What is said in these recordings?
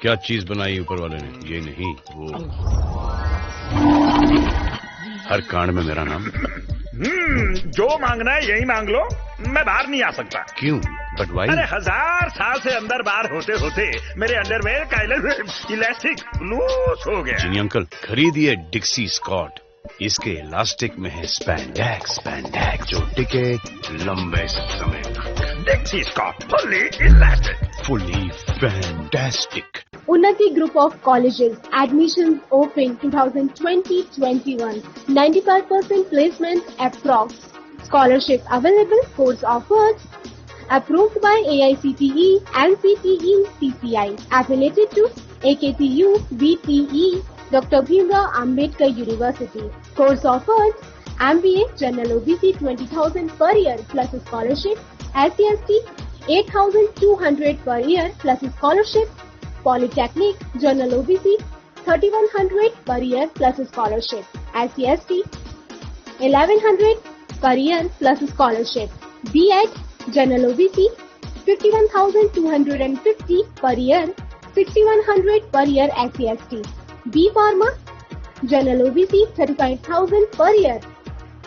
क्या चीज बनाई ऊपर वाले ने? ये नहीं वो। हर कांड में मेरा नाम। जो मांगना है यही मांग लो, मैं बाहर नहीं आ सकता। क्यों? But why? अरे 1000 साल से अंदर बाहर होते होते मेरे अंडरवेयर का इलास्टिक लूज हो गया। जिनी अंकल, खरीदिए डिक्सी स्कॉट। इसके इलास्टिक में है स्पैंडेक्स जो टिके लंबे समय तक। Dixcy Scott fully elastic, fully fantastic. Unnati Group of Colleges admissions open 2020-21. 95% placement approx. Scholarship available. Course offers. Approved by AICTE, NCTE, CCI. Affiliated to AKTU, BTE, Dr. Bhimrao Ambedkar University. Course offers. MBA General OBC 20,000 per year plus scholarship. SCST 8,200 per year plus scholarship. Polytechnic General OBC 3,100 per year plus scholarship. SCST 1,100 per year plus scholarship. B.Ed General OBC 51,250 per year, 6,100 per year SCST. B Pharma General OBC 35,000 per year,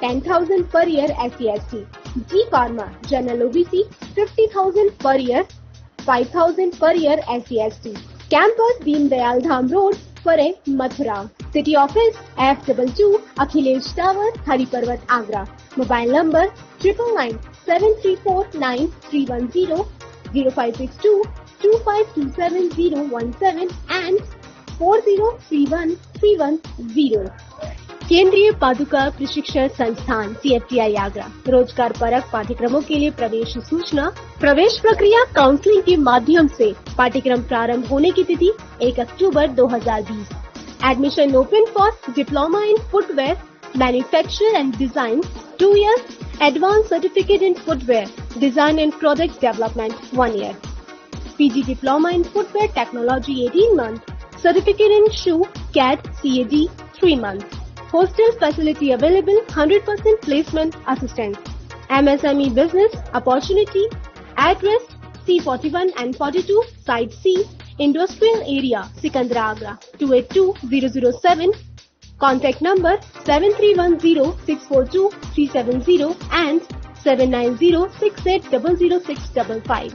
10,000 per year SCST. G Pharma General OBC 50,000 per year, 5,000 per year SCST. Campus Deen Dayal Dham Road, Pare, Mathura. City Office F22 Akhilesh Tower, Hariparvat, Agra. Mobile number 997349 0562 2527017 and 40313110. केंद्रीय पादुका प्रशिक्षण संस्थान CFTI Agra रोजगार परक पाठ्यक्रमों के लिए प्रवेश सूचना। प्रवेश प्रक्रिया काउंसलिंग के माध्यम से। पाठ्यक्रम प्रारंभ होने की तिथि 1 अक्टूबर 2020। Admission open for diploma in footwear manufacture and design 2 years, advance certificate in footwear design and product development 1 year, PG diploma in footwear technology 18 months, certificate in shoe CAD CAD 3 months. Hostel facility available, 100% placement assistance. MSME business opportunity. Address C41 and 42, Site C, Industrial Area, Sikandra Agra, 282007. Contact number 7310642370 and 7906800655.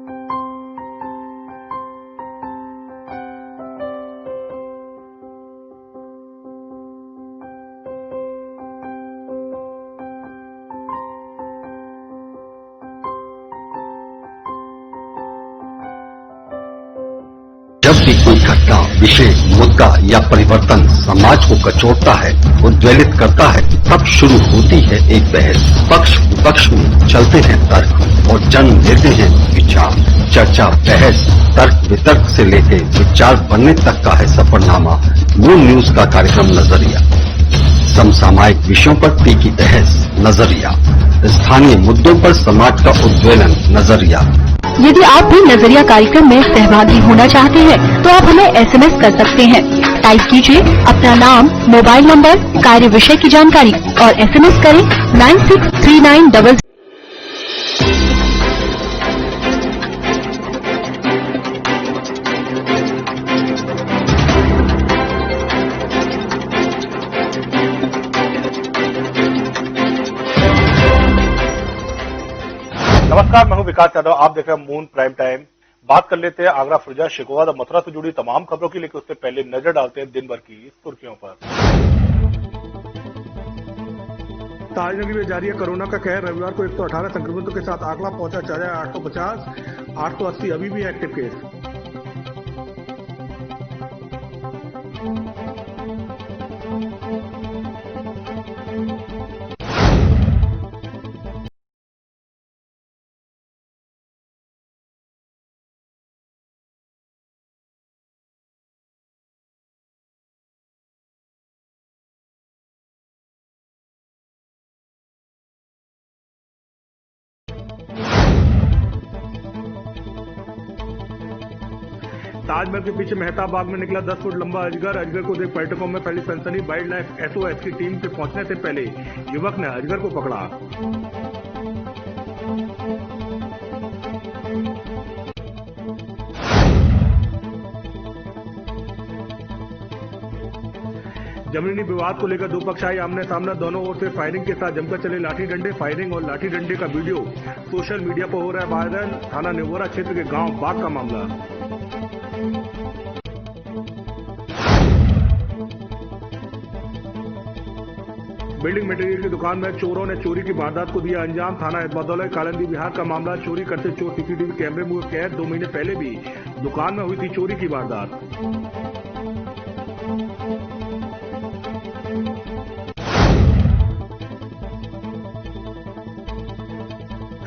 जब भी कोई घटना, विषय, मुद्दा या परिवर्तन समाज को कचोटता है, उद्वेलित करता है, तब शुरू होती है एक बहस। पक्ष विपक्ष में चलते हैं तर्क और जन्म लेते हैं विचार। चर्चा, बहस, तर्क वितर्क से लेकर विचार बनने तक का है सफरनामा मून न्यूज का कार्यक्रम नजरिया। समसामयिक विषयों पर तीखी बहस नजरिया, स्थानीय मुद्दों पर समाज का उद्वेलन नजरिया। यदि आप भी नजरिया कार्यक्रम में सहभागी होना चाहते हैं तो आप हमें SMS कर सकते हैं। टाइप कीजिए अपना नाम, मोबाइल नंबर, कार्य विषय की जानकारी और SMS करें 963900। नमस्कार, मैं हूं विकास यादव। आप देख रहे हैं मून प्राइम टाइम। बात कर लेते हैं आगरा, फिरोजा, शिकोहाद और मथुरा से जुड़ी तमाम खबरों की, लेकिन उससे पहले नजर डालते हैं दिन भर की सुर्खियों पर। ताजनगरी में जारी है कोरोना का कहर। रविवार को 118 संक्रमितों के साथ आंकड़ा पहुंचा 4850, 880 अभी भी एक्टिव केस। ताजमहल के पीछे मेहताब बाग में निकला 10 फुट लंबा अजगर। अजगर को देख पर्यटकों में फैली सनसनी। वाइल्ड लाइफ SOS की टीम के पहुंचने से पहले युवक ने अजगर को पकड़ा। जमीनी विवाद को लेकर दो पक्ष आए आमने सामने, दोनों ओर से फायरिंग के साथ जमकर चले लाठी डंडे। फायरिंग और लाठी डंडे का वीडियो सोशल मीडिया पर हो रहा है वायरल। थाना नेवोरा क्षेत्र के गांव बाग का मामला। बिल्डिंग मटेरियल की दुकान में चोरों ने चोरी की वारदात को दिया अंजाम। थाना बदौलत कालिंदी बिहार का मामला। चोरी करते चोर सीसीटीवी कैमरे में कैद। 2 महीने पहले भी दुकान में हुई थी चोरी की वारदात।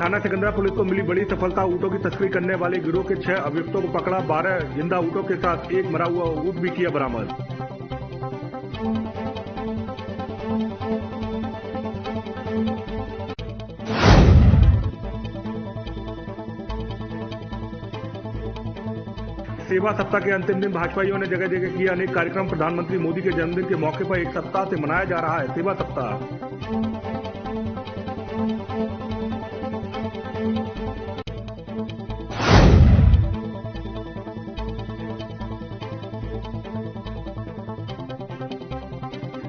थाना सिकंदरा पुलिस को मिली बड़ी सफलता। ऊँटों की तस्करी करने वाले गिरोह के 6 अभियुक्तों को पकड़ा। 12 जिंदा ऊँटों के साथ एक मरा हुआ ऊँट भी किया बरामद। सेवा सप्ताह के अंतिम दिन भाजपाइयों ने जगह जगह किए अनेक कार्यक्रम। प्रधानमंत्री मोदी के जन्मदिन के मौके पर एक सप्ताह से मनाया जा रहा है सेवा सप्ताह।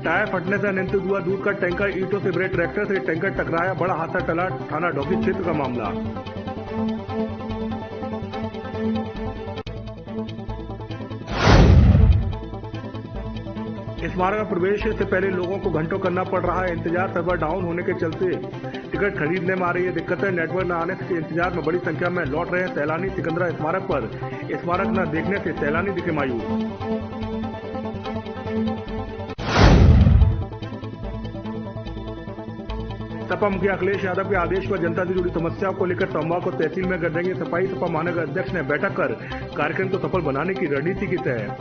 टायर फटने से अनियंत्रित हुआ दूध का टैंकर। ईंटों से भरे ट्रैक्टर से टैंकर टकराया। बड़ा हादसा टला। थाना डोकी क्षेत्र का मामला। स्मारक में प्रवेश से पहले लोगों को घंटों करना पड़ रहा है इंतजार। सर्वर डाउन होने के चलते टिकट खरीदने में आ रही है दिक्कतें। नेटवर्क न आने के इंतजार में बड़ी संख्या में लौट रहे हैं सैलानी। सिकंदरा स्मारक पर स्मारक न देखने से सैलानी दिखे मायूस। सपा मुखिया अखिलेश यादव के आदेश पर जनता से जुड़ी समस्याओं को लेकर सोमवार को तहसील में गढ़ेंगे सफाई। सपा महानगर अध्यक्ष ने बैठक कर कार्यक्रम को सफल बनाने की रणनीति की तय।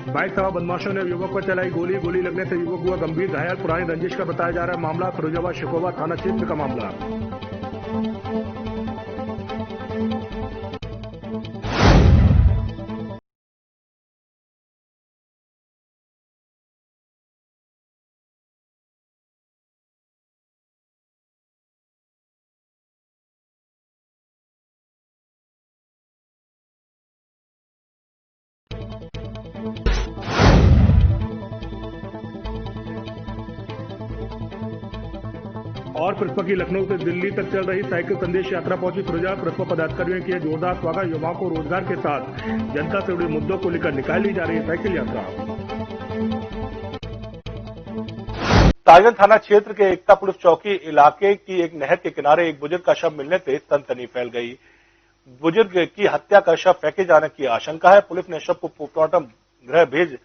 बाइक सवार बदमाशों ने युवक पर चलाई गोली। गोली लगने से युवक हुआ गंभीर घायल। पुरानी रंजिश का बताया जा रहा है मामला। फिरोजाबाद शिकोवा थाना क्षेत्र का मामला। और प्रसपा की लखनऊ से दिल्ली तक चल रही साइकिल संदेश यात्रा पहुंची फिरोजाबाद। प्रसपा पदाधिकारियों ने किया जोरदार स्वागत। युवाओं को रोजगार के साथ जनता से जुड़े मुद्दों को लेकर निकाली जा रही साइकिल यात्रा। ताजगंज थाना क्षेत्र के एकता पुलिस चौकी इलाके की एक नहर के किनारे एक बुजुर्ग का शव मिलने से सनसनी फैल गई। बुजुर्ग की हत्या का शव फेंके जाने की आशंका है। पुलिस ने शव को पोस्टमार्टम गृह भेज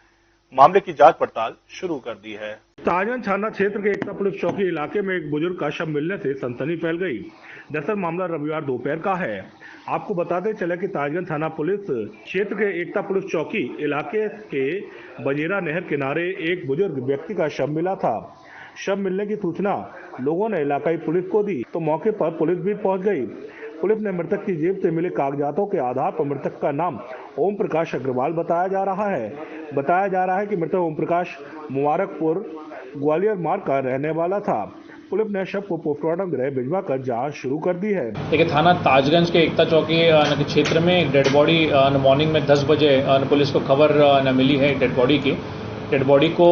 मामले की जांच पड़ताल शुरू कर दी है। ताजगंज थाना क्षेत्र के एकता पुलिस चौकी इलाके में एक बुजुर्ग का शव मिलने से सनसनी फैल गई। दरअसल मामला रविवार दोपहर का है। आपको बताते चले कि ताजगंज थाना पुलिस क्षेत्र के एकता पुलिस चौकी इलाके के बजेरा नहर किनारे एक बुजुर्ग व्यक्ति का शव मिला था। शव मिलने की सूचना लोगों ने इलाकाई पुलिस को दी तो मौके पर पुलिस भी पहुंच गई। पुलिस ने मृतक की जेब से मिले कागजातों के आधार पर मृतक का नाम ओम प्रकाश अग्रवाल बताया जा रहा है कि मृतक ओम प्रकाश मुबारकपुर ग्वालियर मार्ग का रहने वाला था। पुलिस ने शव को पोस्टमार्टम गृह भिजवा कर जांच शुरू कर दी है। देखिए, थाना ताजगंज के एकता चौकी के क्षेत्र में एक डेड बॉडी मॉर्निंग में 10 बजे पुलिस को खबर मिली है डेड बॉडी की। डेड बॉडी को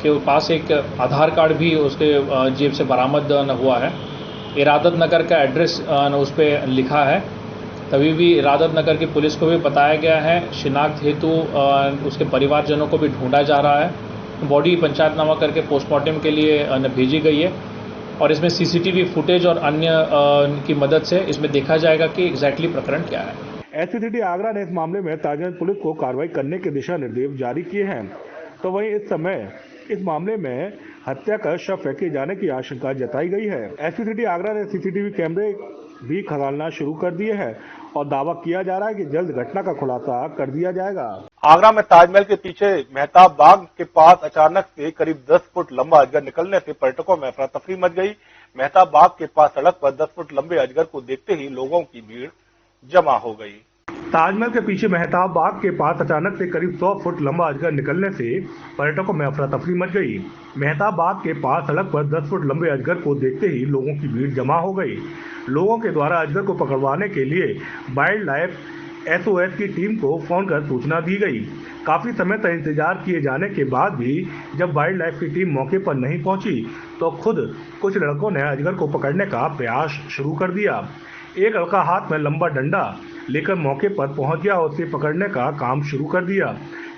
के पास एक आधार कार्ड भी उसके जेब से बरामद हुआ है। इरादत नगर का एड्रेस उस पर लिखा है। तभी भी इरादत नगर की पुलिस को भी बताया गया है। शिनाख्त हेतु उसके परिवारजनों को भी ढूंढा जा रहा है। बॉडी पंचायतनामा करके पोस्टमार्टम के लिए भेजी गई है और इसमें सीसीटीवी फुटेज और अन्य की मदद से इसमें देखा जाएगा कि एग्जैक्टली प्रकरण क्या है। एससीसीटी आगरा ने इस मामले में ताजगंज पुलिस को कार्रवाई करने के दिशा निर्देश जारी किए हैं। तो वहीं इस समय इस मामले में हत्या कर शव फेंके जाने की आशंका जताई गई है। एससीसीटी आगरा ने सीसीटीवी कैमरे भी खंगालना शुरू कर दिए हैं और दावा किया जा रहा है कि जल्द घटना का खुलासा कर दिया जाएगा। आगरा में ताजमहल के पीछे मेहताब बाग के पास अचानक से करीब 10 फुट लंबा अजगर निकलने से पर्यटकों में अफरा तफरी मच गई। मेहताब बाग के पास सड़क पर 10 फुट लंबे अजगर को देखते ही लोगों की भीड़ जमा हो गई। ताजमहल के पीछे मेहताब बाग के पास अचानक से करीब 100 फुट लंबा अजगर निकलने से पर्यटकों में अफरा तफरी मच गई। मेहताब बाग के पास सड़क पर 10 फुट लंबे अजगर को देखते ही लोगों की भीड़ जमा हो गई। लोगों के द्वारा अजगर को पकड़वाने के लिए वाइल्ड लाइफ SOS की टीम को फोन कर सूचना दी गई। काफी समय तक इंतजार किए जाने के बाद भी जब वाइल्ड लाइफ की टीम मौके पर नहीं पहुंची तो खुद कुछ लड़कों ने अजगर को पकड़ने का प्रयास शुरू कर दिया। एक लड़का हाथ में लंबा डंडा लेकर मौके पर पहुंच गया और उसे पकड़ने का काम शुरू कर दिया।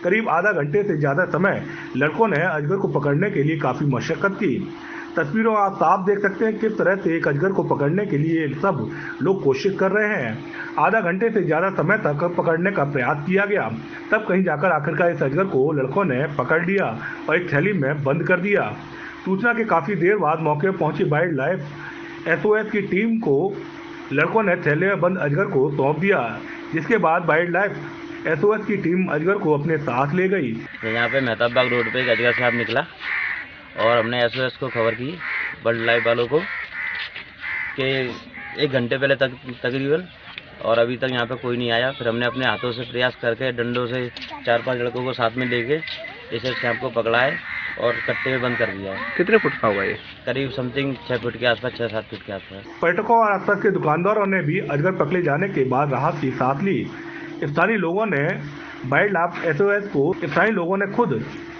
करीब आधा घंटे से ज्यादा समय लड़कों ने अजगर को पकड़ने के लिए काफी मशक्कत की। तस्वीरों आप साफ देख सकते हैं किस तरह से एक अजगर को पकड़ने के लिए सब लोग कोशिश कर रहे हैं। आधा घंटे से ज्यादा समय तक पकड़ने का प्रयास किया गया, तब कहीं जाकर आखिरकार इस अजगर को लड़कों ने पकड़ लिया और एक थैली में बंद कर दिया। सूचना के काफी देर बाद मौके पर पहुंची वाइल्ड लाइफ SOS की टीम को लड़कों ने थैले में बंद अजगर को सौंप दिया, जिसके बाद वाइल्ड लाइफ SOS की टीम अजगर को अपने साथ ले गई। यहाँ पे मेहताब बाग रोड पे एक अजगर सांप निकला और हमने SOS को खबर की वाइल्ड लाइफ वालों को कि 1 घंटे पहले तकरीबन, और अभी तक यहाँ पे कोई नहीं आया। फिर हमने अपने हाथों से प्रयास करके डंडों से 4-5 लड़कों को साथ में लेके इस सांप को पकड़ा है और कट्टे में बंद कर दिया है। कितने फुट का होगा ये? करीब समथिंग 6 फुट के आसपास, 6-7 फुट के आसपास। पर्यटकों और आसपास के दुकानदारों ने भी अजगर पकड़े जाने के बाद राहत की सांस ली। स्थानीय लोगों ने वाइल्ड लाइफ SOS को स्थानीय लोगों ने खुद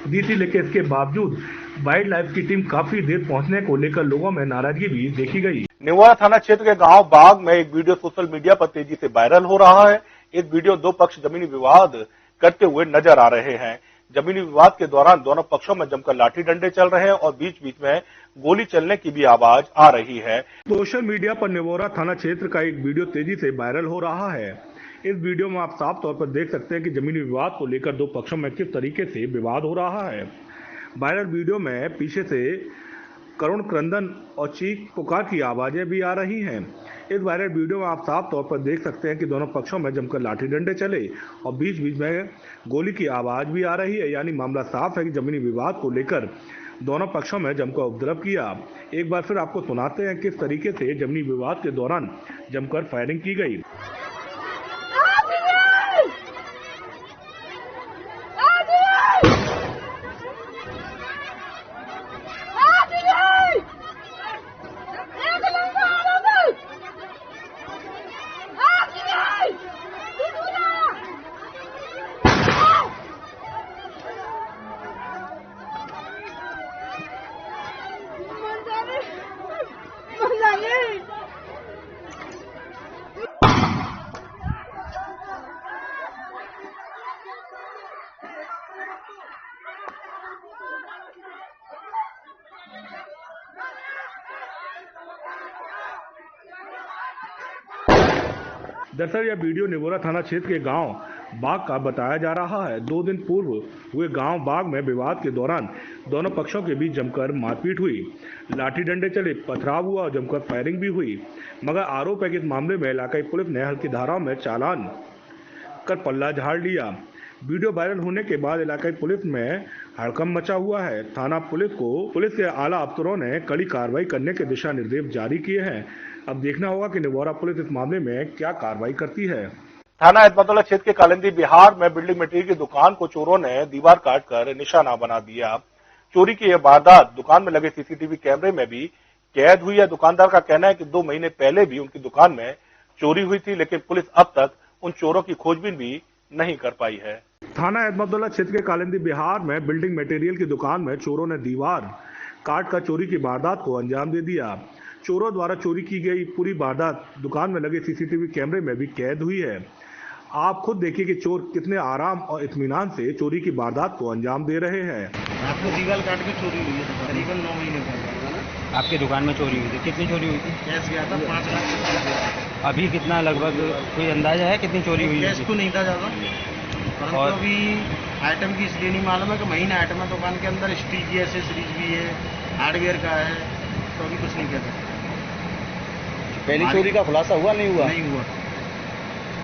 दी थी, लेकिन इसके बावजूद वाइल्ड लाइफ की टीम काफी देर पहुंचने को लेकर लोगों में नाराजगी भी देखी गई। निवाड़ा थाना क्षेत्र के गांव बाग में एक वीडियो सोशल मीडिया पर तेजी से वायरल हो रहा है। इस वीडियो 2 पक्ष जमीनी विवाद करते हुए नजर आ रहे हैं। जमीनी विवाद के दौरान दोनों पक्षों में जमकर लाठी डंडे चल रहे हैं और बीच बीच में गोली चलने की भी आवाज आ रही है। सोशल मीडिया पर निवाड़ा थाना क्षेत्र का एक वीडियो तेजी से वायरल हो रहा है। इस वीडियो में आप साफ तौर पर देख सकते हैं कि जमीनी विवाद को लेकर 2 पक्षों में किस तरीके से विवाद हो रहा है। वायरल वीडियो में पीछे से करुण क्रंदन और चीख पुकार की आवाजें भी आ रही हैं। इस वायरल वीडियो में आप साफ तौर पर देख सकते हैं कि दोनों पक्षों में जमकर लाठी डंडे चले और बीच बीच में गोली की आवाज भी आ रही है। यानी मामला साफ है कि जमीनी विवाद को लेकर दोनों पक्षों में जमकर उपद्रव किया। एक बार फिर आपको सुनाते हैं किस तरीके से जमीनी विवाद के दौरान जमकर फायरिंग की गई। दरअसल यह वीडियो निवाड़ा थाना क्षेत्र के गांव बाग का बताया जा रहा है। 2 दिन पूर्व हुए गांव बाग में विवाद के दौरान दोनों पक्षों के बीच जमकर मारपीट हुई, लाठी डंडे चले, पथराव हुआ और जमकर फायरिंग भी हुई। मगर आरोप है कि इस मामले में इलाकाई पुलिस ने हल्की धाराओं में चालान कर पल्ला झाड़ लिया। वीडियो वायरल होने के बाद इलाकाई पुलिस में हड़कंप मचा हुआ है। थाना पुलिस के आला अफसरों ने कड़ी कार्रवाई करने के दिशा निर्देश जारी किए हैं। अब देखना होगा कि निवाड़ा पुलिस इस मामले में क्या कार्रवाई करती है। थाना अहमदुल्ला क्षेत्र के कालिंदी बिहार में बिल्डिंग मटेरियल की दुकान को चोरों ने दीवार काटकर निशाना बना दिया। चोरी की यह वारदात दुकान में लगे CCTV कैमरे में भी कैद हुई है। दुकानदार का कहना है कि 2 महीने पहले भी उनकी दुकान में चोरी हुई थी, लेकिन पुलिस अब तक उन चोरों की खोजबीन भी नहीं कर पाई है। थाना अहमदुल्ला क्षेत्र के कालिंदी बिहार में बिल्डिंग मटेरियल की दुकान में चोरों ने दीवार काट कर चोरी की वारदात को अंजाम दे दिया। चोरों द्वारा चोरी की गई पूरी वारदात दुकान में लगे CCTV कैमरे में भी कैद हुई है। आप खुद देखिए कि चोर कितने आराम और इत्मीनान से चोरी की वारदात को अंजाम दे रहे हैं। आपको दीवार काट के चोरी हुई है, करीबन 9 महीने पहले आपके दुकान में चोरी हुई थी। कितनी चोरी हुई थी? कैश गया था 5 लाख। अभी कितना लगभग कोई अंदाजा है कितनी चोरी हुई है? कैश तो नहीं था ज़्यादा, परंतु अभी आइटम की इसलिए नहीं मालूम है कि महीना आइटम है दुकान के अंदर, स्टील की एसेसरीज भी है, हार्डवेयर का है, तो अभी कुछ नहीं कह सकते। पहली चोरी का खुलासा हुआ नहीं हुआ? नहीं हुआ।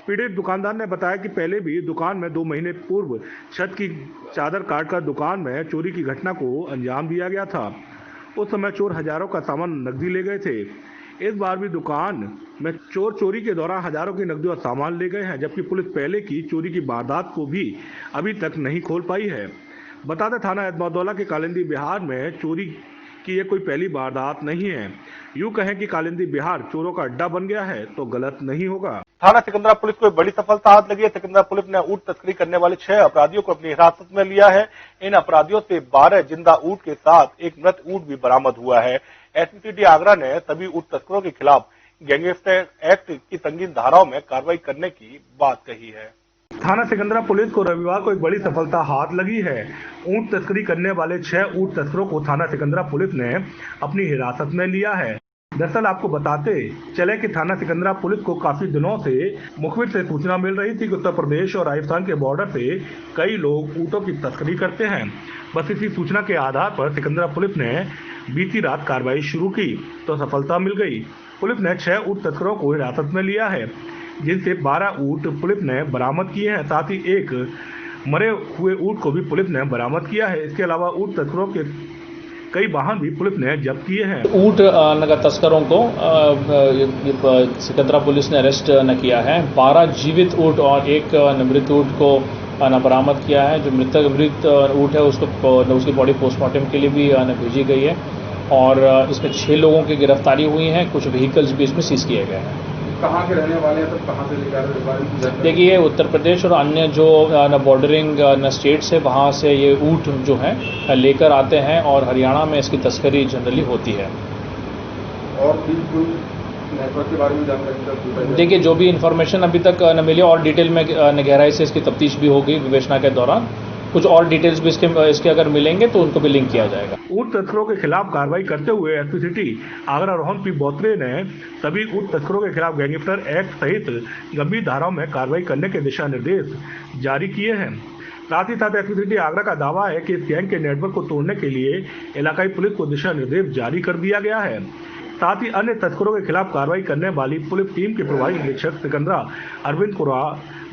पीड़ित दुकानदार ने बताया कि पहले भी दुकान में 2 महीने पूर्व छत की चादर काटकर दुकान में चोरी की घटना को अंजाम दिया गया था। उस समय चोर हजारों का सामान नकदी ले गए थे। इस बार भी दुकान में चोर चोरी के दौरान हजारों की नकदी और सामान ले गए हैं, जबकि पुलिस पहले की चोरी की वारदात को भी अभी तक नहीं खोल पाई है। बता दें, थाना एतमादौला के कालिंदी बिहार में चोरी की ये कोई पहली वारदात नहीं है। यूं कहें कि कालिंदी बिहार चोरों का अड्डा बन गया है तो गलत नहीं होगा। थाना सिकंदरा पुलिस को बड़ी सफलता हाथ लगी है। सिकंदरा पुलिस ने ऊंट तस्करी करने वाले 6 अपराधियों को अपनी हिरासत में लिया है। इन अपराधियों से 12 जिंदा ऊंट के साथ एक मृत ऊंट भी बरामद हुआ है। एसपीसीटी आगरा ने सभी ऊंट तस्करों के खिलाफ गैंगस्टर एक्ट की संगीन धाराओं में कार्रवाई करने की बात कही है। थाना सिकंदरा पुलिस को रविवार को एक बड़ी सफलता हाथ लगी है। ऊंट तस्करी करने वाले 6 ऊंट तस्करों को थाना सिकंदरा पुलिस ने अपनी हिरासत में लिया है। दरअसल आपको बताते चले कि थाना सिकंदरा पुलिस को काफी दिनों से मुखबिर से सूचना मिल रही थी कि उत्तर प्रदेश और राजस्थान के बॉर्डर से कई लोग ऊंटों की तस्करी करते हैं। बस इसी सूचना के आधार पर सिकंदरा पुलिस ने बीती रात कार्रवाई शुरू की तो सफलता मिल गई। पुलिस ने 6 ऊंट तस्करों को हिरासत में लिया है, जिनसे 12 ऊंट पुलिस ने बरामद किए हैं। साथ ही एक मरे हुए ऊंट को भी पुलिस ने बरामद किया है। इसके अलावा ऊंट तस्करों के कई वाहन भी पुलिस ने जब्त किए हैं। ऊंट तस्करों को सिकंदरा पुलिस ने अरेस्ट किया है। 12 जीवित ऊंट और एक मृत ऊंट को बरामद किया है। जो मृत ऊंट है उसकी बॉडी पोस्टमार्टम के लिए भी भेजी गई है और इसमें 6 लोगों की गिरफ्तारी हुई है। कुछ व्हीकल्स भी इसमें सीज किए गए हैं। कहाँ के रहने वाले हैं, तो कहाँ से लेकर? देखिए, उत्तर प्रदेश और अन्य जो बॉर्डरिंग स्टेट्स है वहाँ से ये ऊंट जो हैं लेकर आते हैं और हरियाणा में इसकी तस्करी जनरली होती है। और बिल्कुल नेटवर्क के बारे में जानकारी? देखिए, जो भी इन्फॉर्मेशन अभी तक न मिली और डिटेल में गहराई से इसकी तफ्तीश भी होगी विवेचना के दौरान। कुछ और डिटेल्स भी इसके अगर मिलेंगे तो उनको भी लिंक किया जाएगा। ऊंट तस्करों के खिलाफ कार्रवाई करते हुए एसपीसीटी आगरा रोहन पी बोत्रे ने सभी ऊंट तस्करों के खिलाफ गैंगस्टर एक्ट सहित गंभीर धाराओं में कार्रवाई करने के दिशा निर्देश जारी किए हैं। साथ ही साथ एसपीसीटी आगरा का दावा है कि इस गैंग के नेटवर्क को तोड़ने के लिए इलाकाई पुलिस को दिशा निर्देश जारी कर दिया गया है। साथ ही अन्य तस्करों के खिलाफ कार्रवाई करने वाली पुलिस टीम के प्रभारी निरीक्षक सिकंदरा अरविंद कुरा,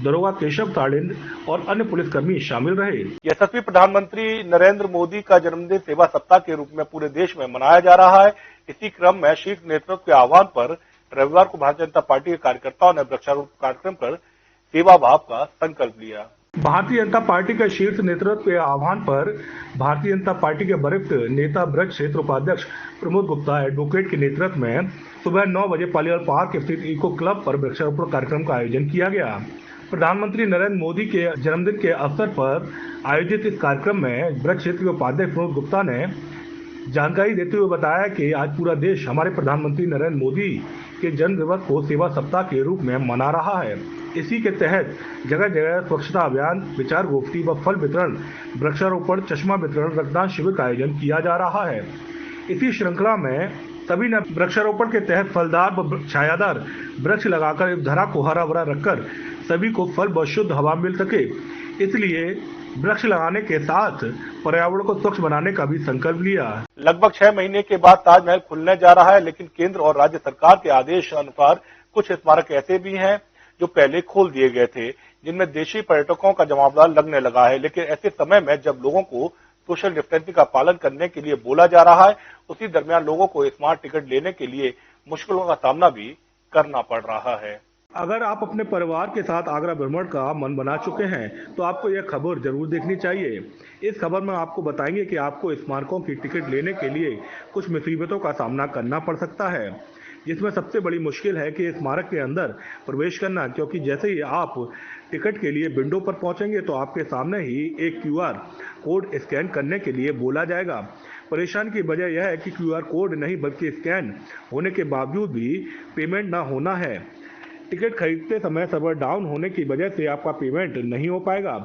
दरोगा केशव ताड़िंद और अन्य पुलिसकर्मी शामिल रहे। यशस्वी प्रधानमंत्री नरेंद्र मोदी का जन्मदिन सेवा सप्ताह के रूप में पूरे देश में मनाया जा रहा है। इसी क्रम में शीर्ष नेतृत्व के आह्वान पर रविवार को भारतीय जनता पार्टी के कार्यकर्ताओं ने वृक्षारोपण कार्यक्रम कर सेवा भाव का संकल्प लिया। भारतीय जनता पार्टी के शीर्ष नेतृत्व के आह्वान पर भारतीय जनता पार्टी के वरिष्ठ नेता ब्रज क्षेत्र उपाध्यक्ष प्रमोद गुप्ता एडवोकेट के नेतृत्व में सुबह 9 बजे पालीवाल पार्क स्थित इको क्लब पर वृक्षारोपण कार्यक्रम का आयोजन किया गया। प्रधानमंत्री नरेंद्र मोदी के जन्मदिन के अवसर पर आयोजित इस कार्यक्रम में ब्रज क्षेत्र के उपाध्यक्ष प्रमोद गुप्ता ने जानकारी देते हुए बताया कि आज पूरा देश हमारे प्रधानमंत्री नरेंद्र मोदी के जन्म दिवस को सेवा सप्ताह के रूप में मना रहा है। इसी के तहत जगह जगह स्वच्छता अभियान, विचार गोष्ठी व फल वितरण, वृक्षारोपण, चश्मा वितरण, रक्तदान शिविर का आयोजन किया जा रहा है। इसी श्रृंखला में सभी ने वृक्षारोपण के तहत फलदार व छायादार वृक्ष लगाकर इस धरा को हरा भरा रखकर सभी को फल व शुद्ध हवा मिल सके, इसलिए वृक्ष लगाने के साथ पर्यावरण को स्वच्छ बनाने का भी संकल्प लिया। लगभग 6 महीने के बाद ताजमहल खुलने जा रहा है, लेकिन केंद्र और राज्य सरकार के आदेश अनुसार कुछ स्मारक ऐसे भी हैं जो पहले खोल दिए गए थे, जिनमें देशी पर्यटकों का जमावड़ा लगने लगा है। लेकिन ऐसे समय में जब लोगों को सोशल डिस्टेंसिंग का पालन करने के लिए बोला जा रहा है, उसी दरमियान लोगों को स्मार्ट टिकट लेने के लिए मुश्किलों का सामना भी करना पड़ रहा है। अगर आप अपने परिवार के साथ आगरा भ्रमण का मन बना चुके हैं तो आपको यह खबर जरूर देखनी चाहिए। इस खबर में आपको बताएंगे कि आपको स्मारकों की टिकट लेने के लिए कुछ मुसीबतों का सामना करना पड़ सकता है, जिसमें सबसे बड़ी मुश्किल है कि स्मारक के अंदर प्रवेश करना, क्योंकि जैसे ही आप टिकट के लिए विंडो पर पहुंचेंगे तो आपके सामने ही एक QR कोड स्कैन करने के लिए बोला जाएगा। परेशानी की वजह यह है कि QR कोड नहीं बल्कि स्कैन होने के बावजूद भी पेमेंट ना होना है। टिकट खरीदते समय सर्वर डाउन होने की वजह से आपका पेमेंट नहीं हो पाएगा,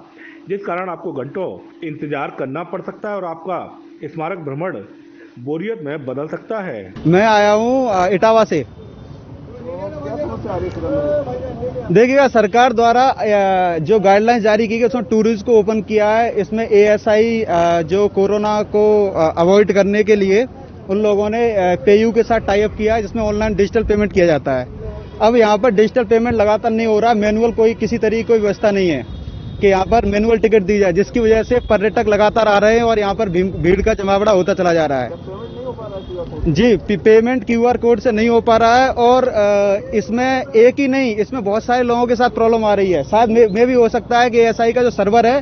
जिस कारण आपको घंटों इंतजार करना पड़ सकता है और आपका स्मारक भ्रमण बोरियत में बदल सकता है। मैं आया हूँ इटावा से। देखिएगा, सरकार द्वारा जो गाइडलाइंस जारी की गई उसमें टूरिज्म को ओपन किया है। इसमें ASI जो कोरोना को अवॉइड करने के लिए उन लोगों ने पेयू के साथ टाई अप किया है, जिसमें ऑनलाइन डिजिटल पेमेंट किया जाता है। अब यहाँ पर डिजिटल पेमेंट लगातार नहीं हो रहा, मैनुअल कोई किसी तरीके की व्यवस्था नहीं है कि यहाँ पर मैनुअल टिकट दी जाए, जिसकी वजह से पर्यटक लगातार आ रहे हैं और यहाँ पर भीड़ का जमावड़ा होता चला जा रहा है। जी, पेमेंट क्यूआर कोड से नहीं हो पा रहा है और इसमें एक ही नहीं, इसमें बहुत सारे लोगों के साथ प्रॉब्लम आ रही है। शायद में भी हो सकता है कि एएसआई का जो सर्वर है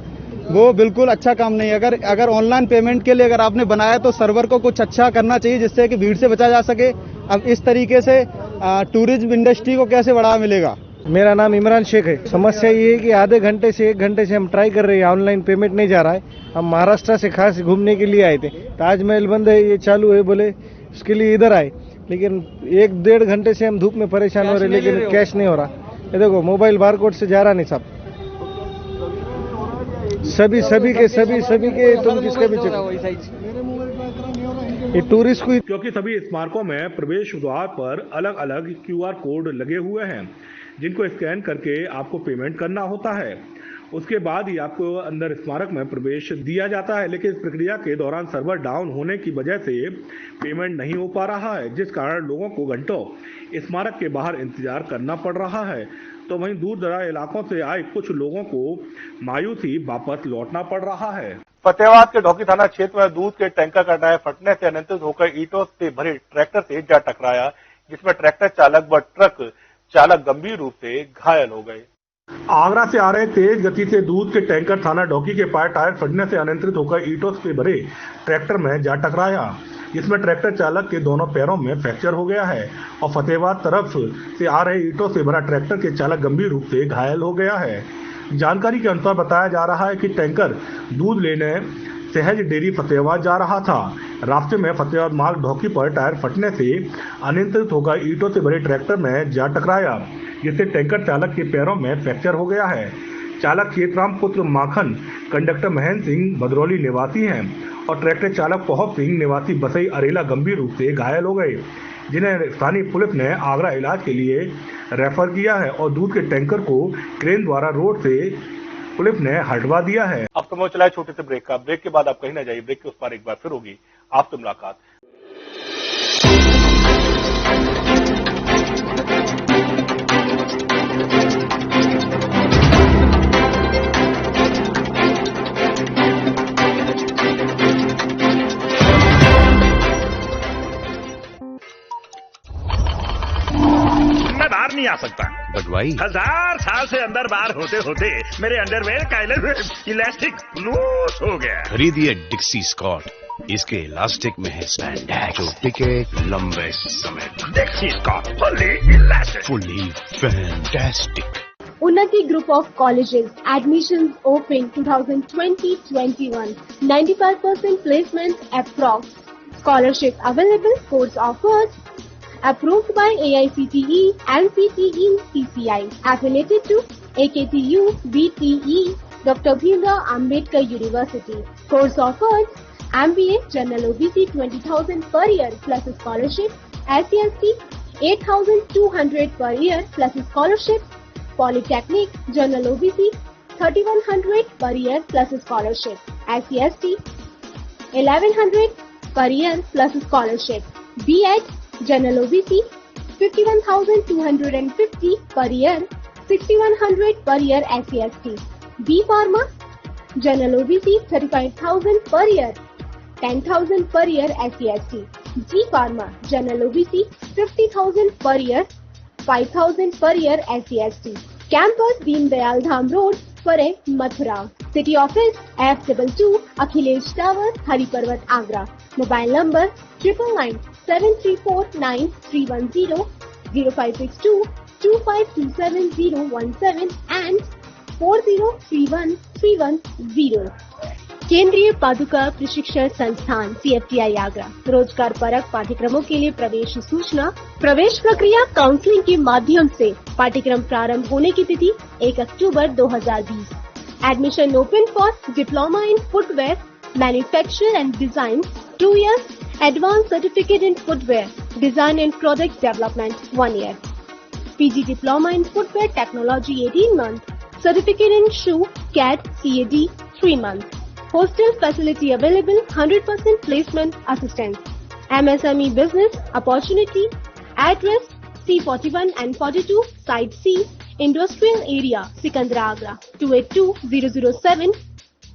वो बिल्कुल अच्छा काम नहीं है। अगर ऑनलाइन पेमेंट के लिए अगर आपने बनाया तो सर्वर को कुछ अच्छा करना चाहिए जिससे कि भीड़ से बचा जा सके। अब इस तरीके से टूरिज्म इंडस्ट्री को कैसे बढ़ावा मिलेगा? मेरा नाम इमरान शेख है। समस्या ये है कि आधे घंटे से 1 घंटे से हम ट्राई कर रहे हैं, ऑनलाइन पेमेंट नहीं जा रहा है। हम महाराष्ट्र से खास घूमने के लिए आए थे, ताजमहल बंद है, ये चालू है बोले, उसके लिए इधर आए, लेकिन 1-1.5 घंटे से हम धूप में परेशान हो रहे, लेकिन कैश नहीं हो रहा। ये देखो मोबाइल बारकोड से जा रहा नहीं साहब, सभी के तुम किसके भी ये टूरिस्ट को, क्योंकि सभी स्मारकों में प्रवेश द्वार पर अलग अलग क्यूआर कोड लगे हुए हैं जिनको स्कैन करके आपको पेमेंट करना होता है। उसके बाद ही आपको अंदर स्मारक में प्रवेश दिया जाता है, लेकिन इस प्रक्रिया के दौरान सर्वर डाउन होने की वजह से पेमेंट नहीं हो पा रहा है, जिस कारण लोगों को घंटों स्मारक के बाहर इंतजार करना पड़ रहा है। तो वहीं दूर दराज इलाकों से आए कुछ लोगों को मायूसी वापस लौटना पड़ रहा है। फतेहाबाद के ढोकी थाना क्षेत्र में दूध के टैंकर का टायर फटने से अनियंत्रित होकर ईंटों से भरे ट्रैक्टर से जा टकराया, जिसमें ट्रैक्टर चालक व ट्रक चालक गंभीर रूप से घायल हो गए। आगरा से आ रहे तेज गति से दूध के टैंकर थाना ढोकी के पास टायर फटने से अनियंत्रित होकर ईंटों से भरे ट्रैक्टर में जा टकराया, जिसमें ट्रैक्टर चालक के दोनों पैरों में फ्रैक्चर हो गया है और फतेहाबाद तरफ से आ रहे ईंटों से भरा ट्रैक्टर के चालक गंभीर रूप से घायल हो गया है। जानकारी के अनुसार बताया जा रहा है कि टैंकर दूध लेने सहज डेयरी फतेहाबाद जा रहा था। रास्ते में फतेहाबाद मार्ग ढोकी पर टायर फटने से अनियंत्रित होकर ईंटों से भरे ट्रैक्टर में जा टकराया, जिससे टैंकर चालक के पैरों में फ्रैक्चर हो गया है। चालक खेतराम पुत्र माखन, कंडक्टर महेंद्र सिंह भदरौली निवासी हैं और ट्रैक्टर चालक पौहब सिंह निवासी बसई अरेला गंभीर रूप से घायल हो गए, जिन्हें स्थानीय पुलिस ने आगरा इलाज के लिए रेफर किया है और दूध के टैंकर को क्रेन द्वारा रोड से पुलिस ने हटवा दिया है। अब समय चला है छोटे से ब्रेक का। ब्रेक के बाद आप कहीं ना जाइए, ब्रेक के उस पार एक बार फिर होगी आपसे मुलाकात। मैं बाहर नहीं आ सकता। But why? 1000 साल से अंदर बाहर होते होते मेरे अंडरवेयर का इलास्टिक लूज हो गया। खरीदिए डिक्सी स्कॉट, इसके इलास्टिक में है स्पैंडेक्स जो टिके लंबे समय तक। Dixcy Scott fully elastic, fully fantastic. Unnati Group of Colleges admissions open 2020-21, 95% placement approx. Scholarship available, course offers. Approved by AICTE and CTE CCI. Affiliated to AKTU, BTE, Dr. Bhimrao Ambedkar University. Course offered: MBA General OBC 20,000 per year plus scholarship. SCST 8,200 per year plus scholarship. Polytechnic General OBC 3,100 per year plus scholarship. SCST 1,100 per year plus scholarship. B.Ed General OBC 51,250 per year, 6,100 per year SCST. B Pharma General OBC 35,000 per year, 10,000 per year SCST. G Pharma General OBC 50,000 per year, 5,000 per year SCST. Campus Deen Dayal Dham Road, Pare, Mathura. City Office F22 Akhilesh Tower, Hari Parvat, Agra. Mobile number 999-734-9310, 0562-2527-017 and 4031-310. केंद्रीय पादुका प्रशिक्षण संस्थान CFTI Agra रोजगार परक पाठ्यक्रमों के लिए प्रवेश सूचना। प्रवेश प्रक्रिया काउंसलिंग के माध्यम से पाठ्यक्रम प्रारंभ होने की तिथि 1 अक्टूबर 2020। Admission open for diploma in footwear manufacture and design 2 years, advanced certificate in footwear design and product development 1 year, PG diploma in footwear technology 18 months, certificate in shoe CAD CAD 3 months. Hostel facility available, 100% placement assistance. MSME business opportunity. Address C41 and 42 Site C, Industrial Area, Sikandra Agra 282007.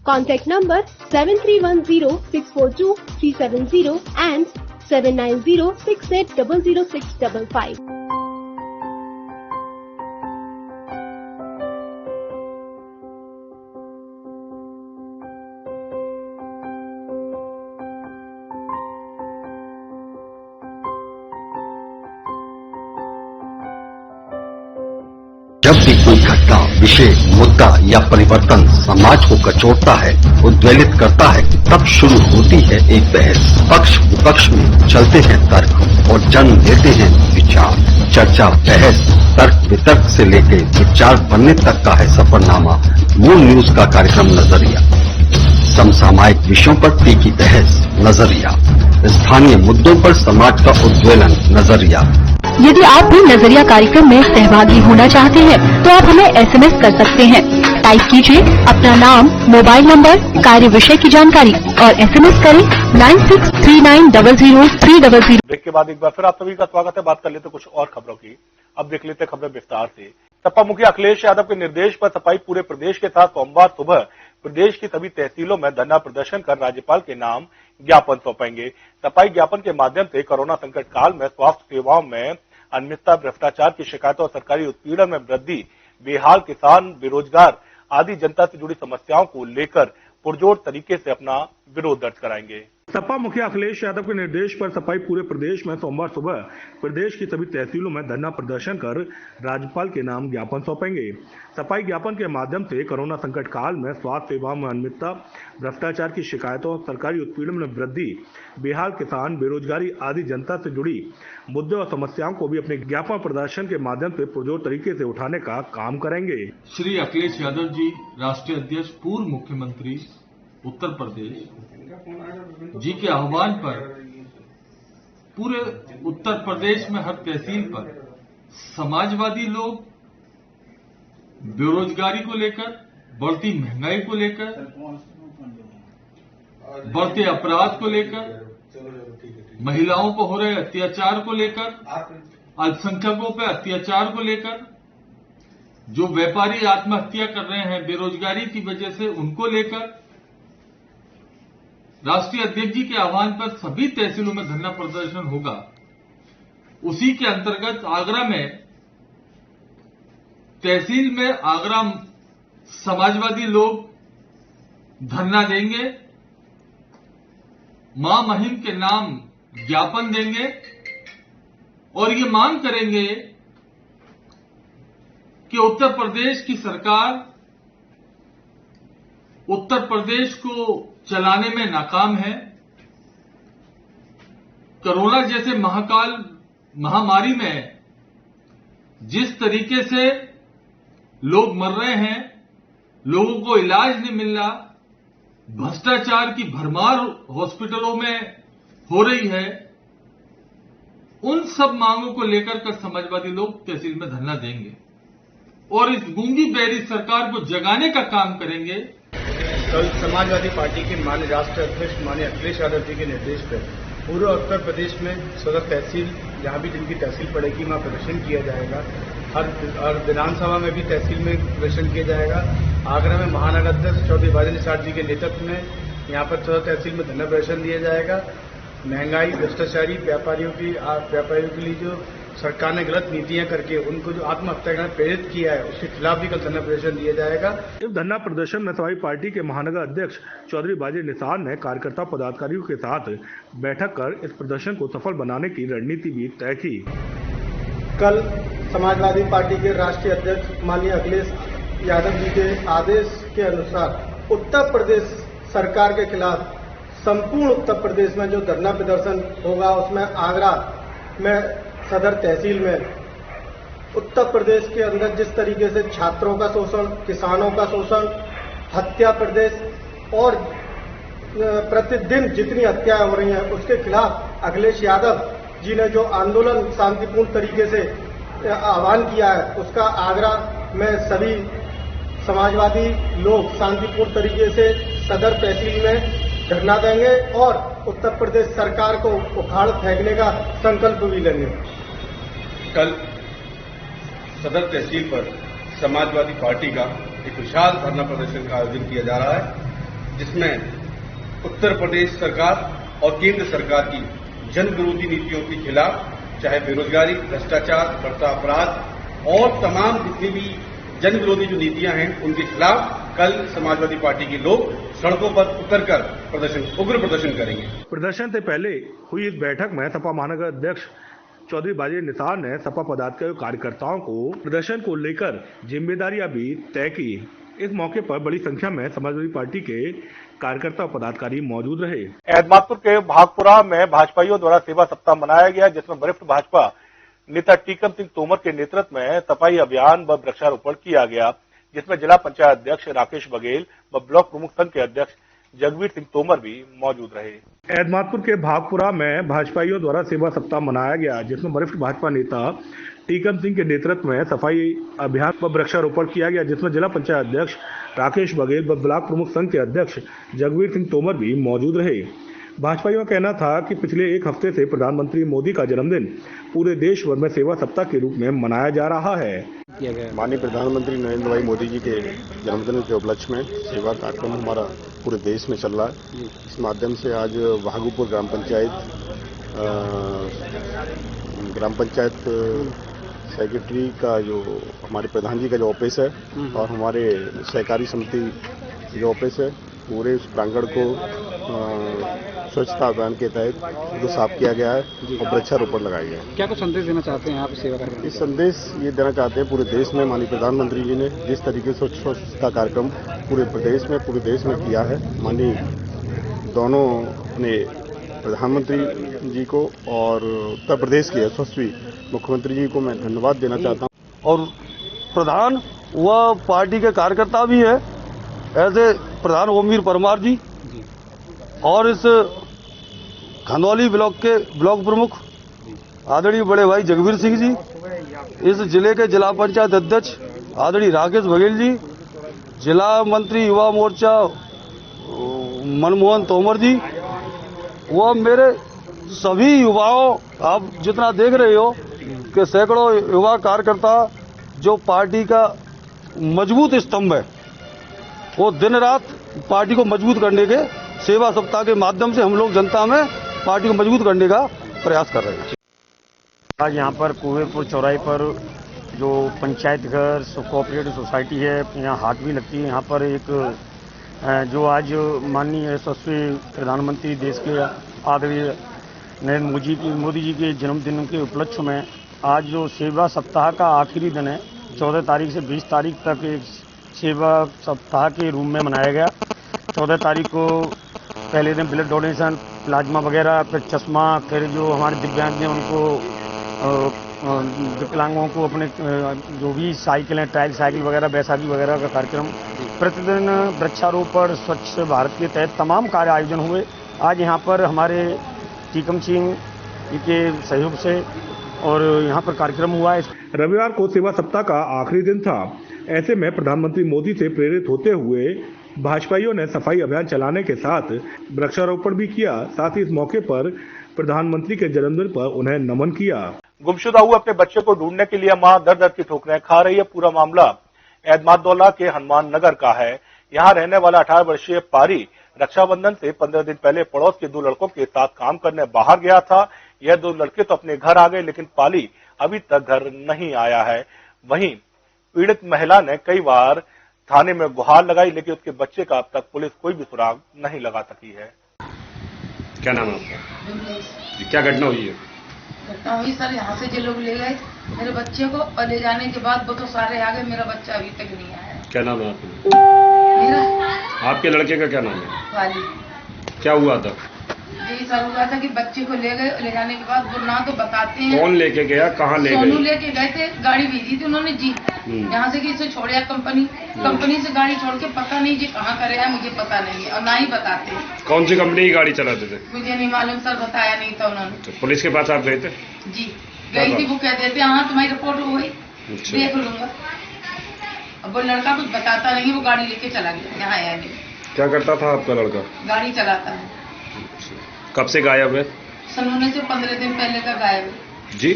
Contact number 7310-642-370 and 7906800655। जब भी कोई घटना, विषय, मुद्दा या परिवर्तन समाज को कचोटता है, उद्वेलित करता है, तब शुरू होती है एक बहस। पक्ष विपक्ष में चलते हैं तर्क और जन्म लेते हैं विचार। चर्चा, बहस, तर्क वितर्क से लेकर विचार बनने तक का है सफरनामा मूल न्यूज का कार्यक्रम नजरिया। समसामयिक विषयों पर तीखी बहस, नजरिया। स्थानीय मुद्दों पर समाज का उद्वेलन, नजरिया। यदि आप भी नजरिया कार्यक्रम में सहभागी होना चाहते हैं तो आप हमें एसएमएस कर सकते हैं। टाइप कीजिए अपना नाम, मोबाइल नंबर, कार्य विषय की जानकारी और एसएमएस करें 9639000300। ब्रेक के बाद एक बार फिर आप सभी का स्वागत है। बात कर लेते कुछ और खबरों की। अब देख लेते खबरें विस्तार से। सपा मुखिया अखिलेश यादव के निर्देश पर सपाई पूरे प्रदेश के साथ सोमवार सुबह प्रदेश की सभी तहसीलों में धरना प्रदर्शन कर राज्यपाल के नाम ज्ञापन सौंपेंगे। सफाई ज्ञापन के माध्यम से कोरोना संकट काल में स्वास्थ्य सेवाओं में अनियमितता, भ्रष्टाचार की शिकायतों और सरकारी उत्पीड़न में वृद्धि, बेहाल किसान, बेरोजगार आदि जनता से जुड़ी समस्याओं को लेकर पुरजोर तरीके से अपना विरोध दर्ज कराएंगे। सपा मुखिया अखिलेश यादव के निर्देश पर सपाई पूरे प्रदेश में सोमवार सुबह प्रदेश की सभी तहसीलों में धरना प्रदर्शन कर राज्यपाल के नाम ज्ञापन सौंपेंगे। सफाई ज्ञापन के माध्यम से कोरोना संकट काल में स्वास्थ्य सेवाओं में अनियमितता, भ्रष्टाचार की शिकायतों, सरकारी उत्पीड़न में वृद्धि, बेहाल किसान, बेरोजगारी आदि जनता से जुड़ी मुद्दे और समस्याओं को भी अपने ज्ञापन प्रदर्शन के माध्यम से पुरजोर तरीके से उठाने का काम करेंगे। श्री अखिलेश यादव जी, राष्ट्रीय अध्यक्ष, पूर्व मुख्यमंत्री उत्तर प्रदेश जी के आह्वान पर पूरे उत्तर प्रदेश में हर तहसील पर समाजवादी लोग बेरोजगारी को लेकर, बढ़ती महंगाई को लेकर, बढ़ते अपराध को लेकर, महिलाओं को हो रहे अत्याचार को लेकर, अल्पसंख्यकों पर अत्याचार को लेकर, जो व्यापारी आत्महत्या कर रहे हैं बेरोजगारी की वजह से, उनको लेकर राष्ट्रीय अध्यक्ष जी के आह्वान पर सभी तहसीलों में धरना प्रदर्शन होगा। उसी के अंतर्गत आगरा में तहसील में आगरा समाजवादी लोग धरना देंगे, मां महिम के नाम ज्ञापन देंगे और ये मांग करेंगे कि उत्तर प्रदेश की सरकार उत्तर प्रदेश को चलाने में नाकाम है। कोरोना जैसे महामारी में जिस तरीके से लोग मर रहे हैं, लोगों को इलाज नहीं मिल रहा, भ्रष्टाचार की भरमार हॉस्पिटलों में हो रही है, उन सब मांगों को लेकर कर समाजवादी लोग तहसील में धरना देंगे और इस गूंगी बहरी सरकार को जगाने का काम करेंगे। कल समाजवादी पार्टी के माननीय राष्ट्रीय अध्यक्ष माननीय अखिलेश यादव जी के निर्देश पर पूरे उत्तर प्रदेश में सदर तहसील, जहां भी जिनकी तहसील पड़ेगी वहां प्रदर्शन किया जाएगा। हर विधानसभा में भी तहसील में प्रदर्शन किया जाएगा। आगरा में महानगर अध्यक्ष चौधरी बादल निषाद जी के नेतृत्व में यहां पर सदर तहसील में धरना प्रदर्शन दिया जाएगा। महंगाई, भ्रष्टाचारी व्यापारियों के लिए जो सरकार ने गलत नीतियां करके उनको जो आत्महत्या करने प्रेरित किया है, उसके खिलाफ भी कल धरना प्रदर्शन दिया जाएगा। इस धरना प्रदर्शन में सपाई पार्टी के महानगर अध्यक्ष चौधरी बाजी निसार ने कार्यकर्ता पदाधिकारियों के साथ बैठक कर इस प्रदर्शन को सफल बनाने की रणनीति भी तय की। कल समाजवादी पार्टी के राष्ट्रीय अध्यक्ष माननीय अखिलेश यादव जी के आदेश के अनुसार उत्तर प्रदेश सरकार के खिलाफ संपूर्ण उत्तर प्रदेश में जो धरना प्रदर्शन होगा, उसमें आगरा में सदर तहसील में उत्तर प्रदेश के अंदर जिस तरीके से छात्रों का शोषण, किसानों का शोषण, हत्या प्रदेश और प्रतिदिन जितनी हत्याएं हो रही हैं, उसके खिलाफ अखिलेश यादव जी ने जो आंदोलन शांतिपूर्ण तरीके से आह्वान किया है, उसका आगरा में सभी समाजवादी लोग शांतिपूर्ण तरीके से सदर तहसील में धरना देंगे और उत्तर प्रदेश सरकार को उखाड़ फेंकने का संकल्प भी लेंगे। कल सदर तहसील पर समाजवादी पार्टी का एक विशाल धरना प्रदर्शन का आयोजन किया जा रहा है, जिसमें उत्तर प्रदेश सरकार और केंद्र सरकार की जन विरोधी नीतियों के खिलाफ, चाहे बेरोजगारी, भ्रष्टाचार, बढ़ता अपराध और तमाम जितनी भी जन विरोधी जो नीतियां हैं उनके खिलाफ कल समाजवादी पार्टी के लोग सड़कों पर उतरकर उग्र प्रदर्शन करेंगे। प्रदर्शन से पहले हुई इस बैठक में सपा महानगर अध्यक्ष चौधरी बाजी निसार ने सपा पदाधिकारियों कार्यकर्ताओं को प्रदर्शन को लेकर जिम्मेदारियां भी तय की। इस मौके पर बड़ी संख्या में समाजवादी पार्टी के कार्यकर्ता और पदाधिकारी मौजूद रहे। एहतमादपुर के भागपुरा में भाजपाइयों द्वारा सेवा सप्ताह मनाया गया, जिसमें वरिष्ठ भाजपा नेता टीकम सिंह तोमर के नेतृत्व में सफाई अभियान व वृक्षारोपण किया गया, जिसमें जिला पंचायत अध्यक्ष राकेश बघेल व ब्लॉक प्रमुख संघ के अध्यक्ष जगवीर सिंह तोमर भी मौजूद रहे। एहतमादपुर के भागपुरा में भाजपाइयों द्वारा सेवा सप्ताह मनाया गया, जिसमें वरिष्ठ भाजपा नेता टीकम सिंह के नेतृत्व में सफाई अभियान व वृक्षारोपण किया गया, जिसमें जिला पंचायत अध्यक्ष राकेश बघेल व ब्लॉक प्रमुख संघ के अध्यक्ष जगवीर सिंह तोमर भी मौजूद रहे। भाजपाइयों का कहना था कि पिछले एक हफ्ते से प्रधानमंत्री मोदी का जन्मदिन पूरे देश भर में सेवा सप्ताह के रूप में मनाया जा रहा है। माननीय प्रधानमंत्री नरेंद्र भाई मोदी जी के जन्मदिन के उपलक्ष्य में सेवा कार्यक्रम हमारा पूरे देश में चल रहा है। इस माध्यम से आज भागुपुर ग्राम पंचायत सेक्रेटरी का जो हमारे प्रधान जी का जो ऑफिस है और हमारे सहकारी समिति जो ऑफिस है, पूरे उस प्रांगण को स्वच्छता अभियान के तहत जो साफ किया गया है और वृक्षारोपण लगाया गया है। क्या कुछ संदेश देना चाहते हैं आप सेवा कार्यक्रम? इस संदेश ये देना चाहते हैं, पूरे देश में माननीय प्रधानमंत्री जी ने जिस तरीके से स्वच्छता कार्यक्रम पूरे देश में किया है, माननीय दोनों अपने प्रधानमंत्री जी को और उत्तर प्रदेश के यशस्वी मुख्यमंत्री जी को मैं धन्यवाद देना चाहता हूँ। और प्रधान वह पार्टी के कार्यकर्ता भी है, ऐसे प्रधान ओमवीर परमार जी और इस खंदौली ब्लॉक के ब्लॉक प्रमुख आदरणीय बड़े भाई जगवीर सिंह जी, इस जिले के जिला पंचायत अध्यक्ष आदरणीय राकेश बघेल जी, जिला मंत्री युवा मोर्चा मनमोहन तोमर जी, वह मेरे सभी युवाओं, आप जितना देख रहे हो कि सैकड़ों युवा कार्यकर्ता जो पार्टी का मजबूत स्तंभ है, वो दिन रात पार्टी को मजबूत करने के सेवा सप्ताह के माध्यम से हम लोग जनता में पार्टी को मजबूत करने का प्रयास कर रहे हैं। आज यहाँ पर कुएपुर चौराहे पर जो पंचायत घर कोऑपरेटिव सोसाइटी है, यहाँ हाट भी लगती है। यहाँ पर एक जो आज माननीय यशस्वी प्रधानमंत्री देश के आदरणीय नरेंद्र मोदी जी के जन्मदिन के उपलक्ष्य में आज जो सेवा सप्ताह का आखिरी दिन है, 14 तारीख से 20 तारीख तक एक सेवा सप्ताह के रूप में मनाया गया। 14 तारीख को पहले दिन ब्लड डोनेशन, प्लाज्मा वगैरह, फिर चश्मा, फिर जो हमारे दिव्यांग हैं उनको विकलांगों को अपने जो भी साइकिलें, ट्रायल साइकिल वगैरह, बैसाखी वगैरह का कार्यक्रम, प्रतिदिन वृक्षारोपण, स्वच्छ भारत के तहत तमाम कार्य आयोजन हुए। आज यहाँ पर हमारे टीकम सिंह के सहयोग से और यहाँ पर कार्यक्रम हुआ है। रविवार को सेवा सप्ताह का आखिरी दिन था। ऐसे में प्रधानमंत्री मोदी से प्रेरित होते हुए भाजपाइयों ने सफाई अभियान चलाने के साथ वृक्षारोपण भी किया। साथ ही इस मौके पर प्रधानमंत्री के जन्मदिन पर उन्हें नमन किया। गुमशुदा हुए अपने बच्चे को ढूंढने के लिए मां दर दर की ठोकरें खा रही है। पूरा मामला एतमादौला के हनुमान नगर का है। यहाँ रहने वाला 18 वर्षीय पारी रक्षाबंधन से 15 दिन पहले पड़ोस के 2 लड़कों के साथ काम करने बाहर गया था। यह 2 लड़के तो अपने घर आ गए, लेकिन पाली अभी तक घर नहीं आया है। वहीं पीड़ित महिला ने कई बार थाने में गुहार लगाई, लेकिन उसके बच्चे का अब तक पुलिस कोई भी सुराग नहीं लगा सकी है। क्या नाम है आपका? क्या घटना हुई है? घटना हुई सर, यहाँ से जो लोग ले गए मेरे बच्चे को और ले जाने के बाद वो तो सारे आ गए, मेरा बच्चा अभी तक नहीं आया। क्या नाम है आपका? मेरा आपके लड़के का क्या नाम है? वाली। क्या हुआ था? यही सर हुआ था कि बच्चे को ले गए, ले जाने के बाद वो ना तो बताते हैं। कौन लेके गया, कहाँ ले गए? सोनू लेके गए थे, गाड़ी भेजी थी उन्होंने जी। यहाँ से कि इसे छोड़िया कंपनी से गाड़ी छोड़ के, पता नहीं जी कहाँ करे है, मुझे पता नहीं है और ना ही बताते। कौन सी कंपनी की गाड़ी चलाते थे? मुझे नहीं मालूम सर, बताया नहीं था उन्होंने। तो पुलिस के पास आप गए थे? जी गई थी। वो कह देते हाँ तुम्हारी रिपोर्ट हो गई, देख लूंगा। अब वो लड़का कुछ बताता नहीं, वो गाड़ी लेके चला गया, यहाँ आया नहीं। क्या करता था आपका लड़का? गाड़ी चलाता है। कब से गायब है? सनूने से 15 दिन पहले का गायब है। जी?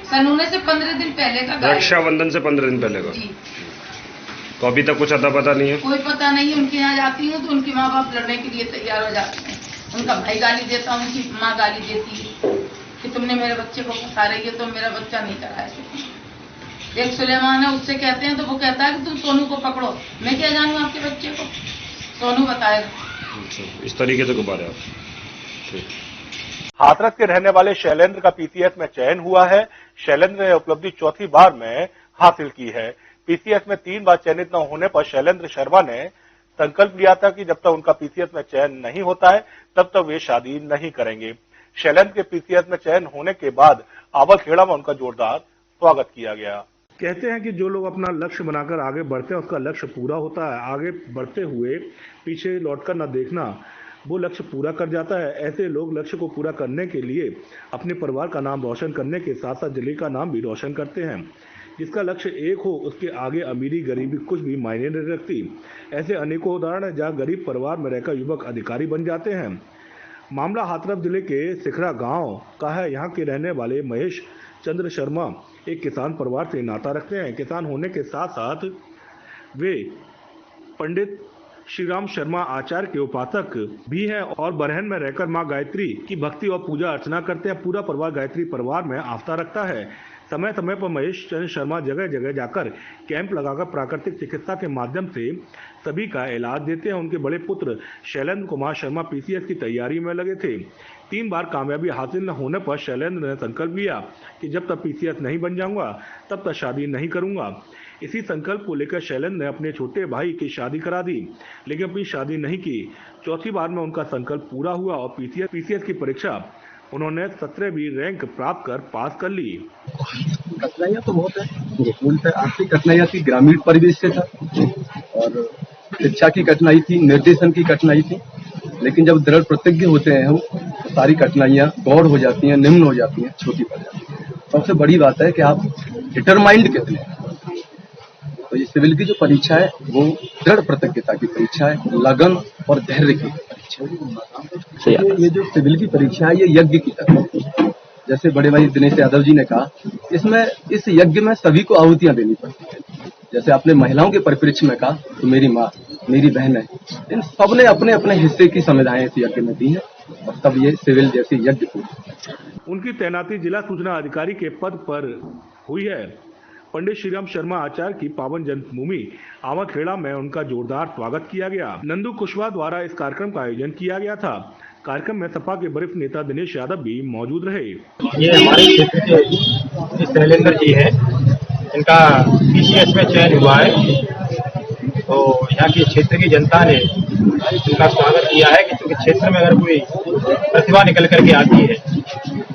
सनूने से 15 दिन पहले का गायब। रक्षाबंधन से 15 दिन पहले का? जी। तो अभी तक कुछ अता पता नहीं है? कोई पता नहीं। उनके यहाँ जाती हूँ तो उनके माँ बाप लड़ने के लिए तैयार हो जाते हैं। उनका भाई गाली देता, उनकी माँ गाली देती है। तुमने मेरे बच्चे को फंसा रही है, तो मेरा बच्चा नहीं करा है। एक सुलेमान है, उससे कहते हैं तो वो कहता है कि तुम सोनू को पकड़ो। मैं क्या जानूं आपके बच्चे को, सोनू बताएगा। इस तरीके से घुमा रहे आप। हाथरस के रहने वाले शैलेंद्र का पीसीएस में चयन हुआ है। शैलेंद्र ने उपलब्धि चौथी बार में हासिल की है। पीसीएस में 3 बार चयनित न होने पर शैलेंद्र शर्मा ने संकल्प लिया था कि जब तक उनका पीसीएस में चयन नहीं होता है तब तक वे शादी नहीं करेंगे। शैलेंद्र के पीसीएस में चयन होने के बाद आवलखेड़ा में उनका जोरदार स्वागत किया गया। कहते हैं कि जो लोग अपना लक्ष्य बनाकर आगे बढ़ते हैं उसका लक्ष्य पूरा होता है। आगे बढ़ते हुए पीछे लौटकर न देखना, वो लक्ष्य पूरा कर जाता है। ऐसे लोग लक्ष्य को पूरा करने के लिए अपने परिवार का नाम रोशन करने के साथ साथ जिले का नाम भी रोशन करते हैं। जिसका लक्ष्य एक हो उसके आगे अमीरी गरीबी कुछ भी मायने नहीं रखती। ऐसे अनेकों उदाहरण हैं जहां गरीब परिवार में रहकर युवक अधिकारी बन जाते हैं। मामला हाथरस जिले के सिखरा गांव का है। यहाँ के रहने वाले महेश चंद्र शर्मा एक किसान परिवार से नाता रखते हैं। किसान होने के साथ साथ वे पंडित श्रीराम शर्मा आचार्य के उपासक भी हैं और बरहन में रहकर मां गायत्री की भक्ति और पूजा अर्चना करते हैं। पूरा परिवार गायत्री परिवार में आस्था रखता है। समय समय पर महेश चंद्र शर्मा जगह जगह जाकर कैंप लगाकर प्राकृतिक चिकित्सा के माध्यम से सभी का इलाज देते हैं। उनके बड़े पुत्र शैलेंद्र कुमार शर्मा पीसीएस की तैयारी में लगे थे। 3 बार कामयाबी हासिल न होने पर शैलेंद्र ने संकल्प लिया कि जब तक पीसीएस नहीं बन जाऊंगा तब तक शादी नहीं करूंगा। इसी संकल्प को लेकर शैलेंद्र ने अपने छोटे भाई की शादी करा दी, लेकिन अपनी शादी नहीं की। चौथी बार में उनका संकल्प पूरा हुआ और पीसीएस की परीक्षा उन्होंने 17वीं रैंक प्राप्त कर पास कर ली। कठिनाइयाँ तो बहुत है, मूलतः आर्थिक कठिनाइयाँ थी, ग्रामीण परिवेश से था और शिक्षा की कठिनाई थी, निर्देशन की कठिनाई थी। लेकिन जब दृढ़ प्रतिज्ञ होते हैं हम तो सारी कठिनाइयाँ गौड़ हो जाती हैं, निम्न हो जाती हैं, छोटी पड़ जाती हैं। सबसे बड़ी बात है कि आप डिटरमाइंड कितने हैं। तो ये सिविल की जो परीक्षा है वो दृढ़ प्रतिज्ञता की परीक्षा है, लगन और धैर्य की परीक्षा है। ये जो सिविल की परीक्षा है ये यज्ञ की तरह, जैसे बड़े भाई दिनेश यादव जी ने कहा, इसमें इस यज्ञ में सभी को आहुतियां देनी पड़ती है। जैसे आपने महिलाओं के परिप्रेक्ष्य में कहा तो मेरी माँ, मेरी बहन है, इन सबने अपने अपने हिस्से की संविधाएं इस यज्ञ में दी है और तब ये सिविल जैसी यज्ञ पूरी। उनकी तैनाती जिला सूचना अधिकारी के पद पर हुई है। पंडित श्रीराम शर्मा आचार्य की पावन जन्मभूमि आवलखेड़ा में उनका जोरदार स्वागत किया गया। नंदू कुशवाहा द्वारा इस कार्यक्रम का आयोजन किया गया था। कार्यक्रम में सपा के वरिष्ठ नेता दिनेश यादव भी मौजूद रहे। ये हमारे क्षेत्र के शैलेंद्र जी है, इनका पीसीएस में चयन हुआ है। तो यहाँ की क्षेत्र की जनता ने इनका स्वागत किया है कि क्योंकि क्षेत्र में अगर कोई प्रतिभा निकल करके आती है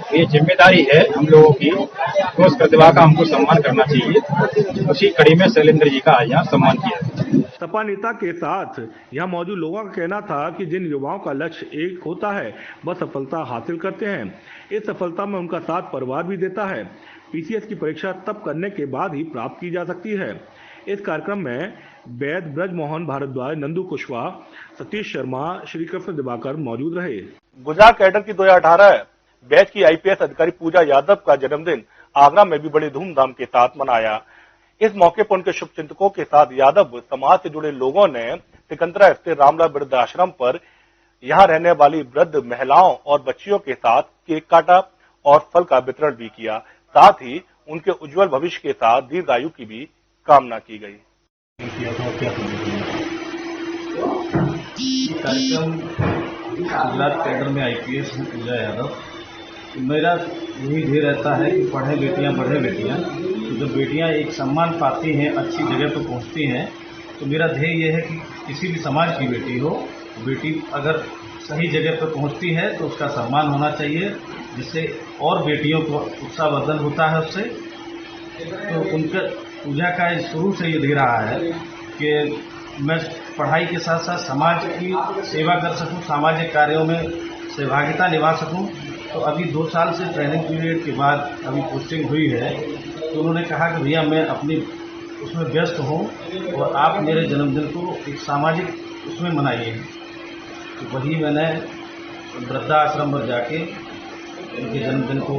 तो ये जिम्मेदारी है हम लोगों की, तो उस प्रतिभा का हमको सम्मान करना चाहिए। उसी कड़ी में शैलेंद्र जी का आज यहाँ सम्मान किया। सपा नेता के साथ यहाँ मौजूद लोगों का कहना था कि जिन युवाओं का लक्ष्य एक होता है वह सफलता हासिल करते हैं। इस सफलता में उनका साथ परिवार भी देता है। पीसीएस की परीक्षा तब करने के बाद ही प्राप्त की जा सकती है। इस कार्यक्रम में वैद ब्रजमोहन भारद्वाज, नंदू कुशवाहा, सतीश शर्मा, श्री कृष्ण दिवाकर मौजूद रहे। गुजरात कैडर की 2018 बैच की आईपीएस अधिकारी पूजा यादव का जन्मदिन आगरा में भी बड़े धूमधाम के साथ मनाया। इस मौके पर उनके शुभचिंतकों के साथ यादव समाज से जुड़े लोगों ने सिकंदरा स्थित रामलाल वृद्धाश्रम पर यहाँ रहने वाली वृद्ध महिलाओं और बच्चियों के साथ केक काटा और फल का वितरण भी किया। साथ ही उनके उज्जवल भविष्य के साथ दीर्घायु की भी कामना की गई। कार्यक्रम गुजरात कैडर में आईपीएस हूँ पूजा यादव। मेरा यही ध्येय रहता है कि पढ़े बेटियां बढ़े बेटियां। तो जब बेटियां एक सम्मान पाती हैं, अच्छी जगह पर पहुंचती हैं, तो मेरा ध्येय ये है कि किसी भी समाज की बेटी हो, बेटी अगर सही जगह पर पहुंचती है तो उसका सम्मान होना चाहिए, जिससे और बेटियों को उत्साहवर्धन होता है उससे। तो उनका पूजा का शुरू से ये दे रहा है कि मैं पढ़ाई के साथ साथ समाज की सेवा कर सकूं, सामाजिक कार्यों में सहभागिता निभा सकूं। तो अभी 2 साल से ट्रेनिंग पीरियड के बाद अभी पोस्टिंग हुई है, तो उन्होंने कहा कि भैया मैं अपनी उसमें व्यस्त हूँ और आप मेरे जन्मदिन को एक सामाजिक उसमें मनाइए। तो वही मैंने वृद्धाश्रम पर जाके उनके जन्मदिन को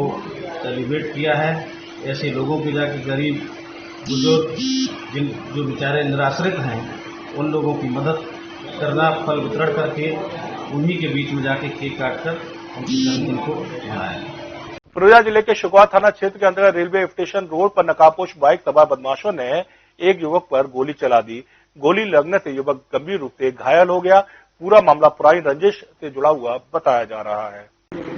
सेलिब्रेट किया है। ऐसे लोगों के जाके गरीब बुजुर्ग जो बेचारे निराश्रित हैं उन लोगों की मदद करना, फल वितरण करके उन्हीं के बीच में जाके केक काट कर उनके जन्मदिन को मनाया। फिरोजा जिले के शुकवा थाना क्षेत्र के अंतर्गत रेलवे स्टेशन रोड पर नकाबपोश बाइक सवार बदमाशों ने एक युवक पर गोली चला दी। गोली लगने से युवक गंभीर रूप से घायल हो गया। पूरा मामला पुरानी रंजिश से जुड़ा हुआ बताया जा रहा है।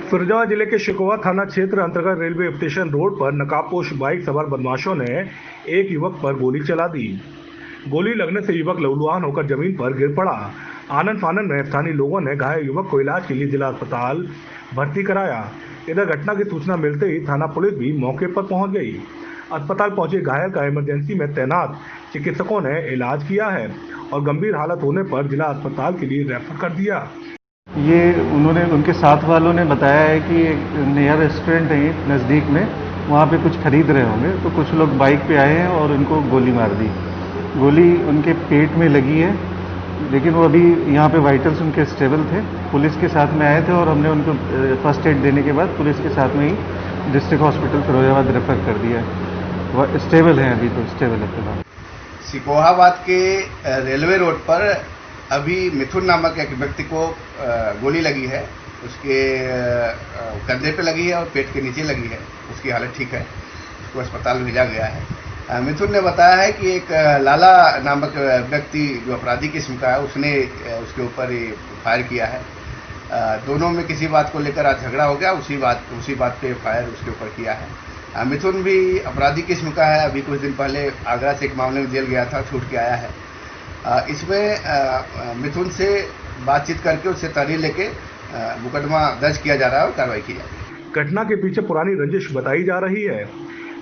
फिरोजा जिले के शुकवा थाना क्षेत्र अंतर्गत रेलवे स्टेशन रोड पर नकाबपोश बाइक सवार बदमाशों ने एक युवक पर गोली चला दी। गोली लगने से युवक लहूलुहान होकर जमीन पर गिर पड़ा। आनंद फानंद में स्थानीय लोगों ने घायल युवक को इलाज के लिए जिला अस्पताल भर्ती कराया। इधर घटना की सूचना मिलते ही थाना पुलिस भी मौके पर पहुंच गई। अस्पताल पहुंचे घायल का इमरजेंसी में तैनात चिकित्सकों ने इलाज किया है और गंभीर हालत होने पर जिला अस्पताल के लिए रेफर कर दिया। ये उनके साथ वालों ने बताया है कि एक नया रेस्टोरेंट है नज़दीक में, वहाँ पे कुछ खरीद रहे होंगे तो कुछ लोग बाइक पे आए हैं और उनको गोली मार दी। गोली उनके पेट में लगी है, लेकिन वो अभी यहाँ पे वाइटल्स उनके स्टेबल थे। पुलिस के साथ में आए थे और हमने उनको फर्स्ट एड देने के बाद पुलिस के साथ में ही डिस्ट्रिक्ट हॉस्पिटल फिरोजाबाद रेफर कर दिया है। वह स्टेबल है, अभी तो स्टेबल है फिलहाल। सिकोहाबाद के रेलवे रोड पर अभी मिथुन नामक एक व्यक्ति को गोली लगी है। उसके कंधे पे लगी है और पेट के नीचे लगी है। उसकी हालत ठीक है, उसको अस्पताल भेजा गया है। मिथुन ने बताया है कि एक लाला नामक व्यक्ति जो अपराधी किस्म का है, उसने उसके ऊपर फायर किया है। दोनों में किसी बात को लेकर आज झगड़ा हो गया, उसी बात पे फायर उसके ऊपर किया है। मिथुन भी अपराधी किस्म का है। अभी कुछ दिन पहले आगरा से एक मामले में जेल गया था, छूट के आया है। इसमें मिथुन से बातचीत करके उससे तहरीर लेके मुकदमा दर्ज किया जा रहा है और कार्रवाई की जा रही है। घटना के पीछे पुरानी रंजिश बताई जा रही है।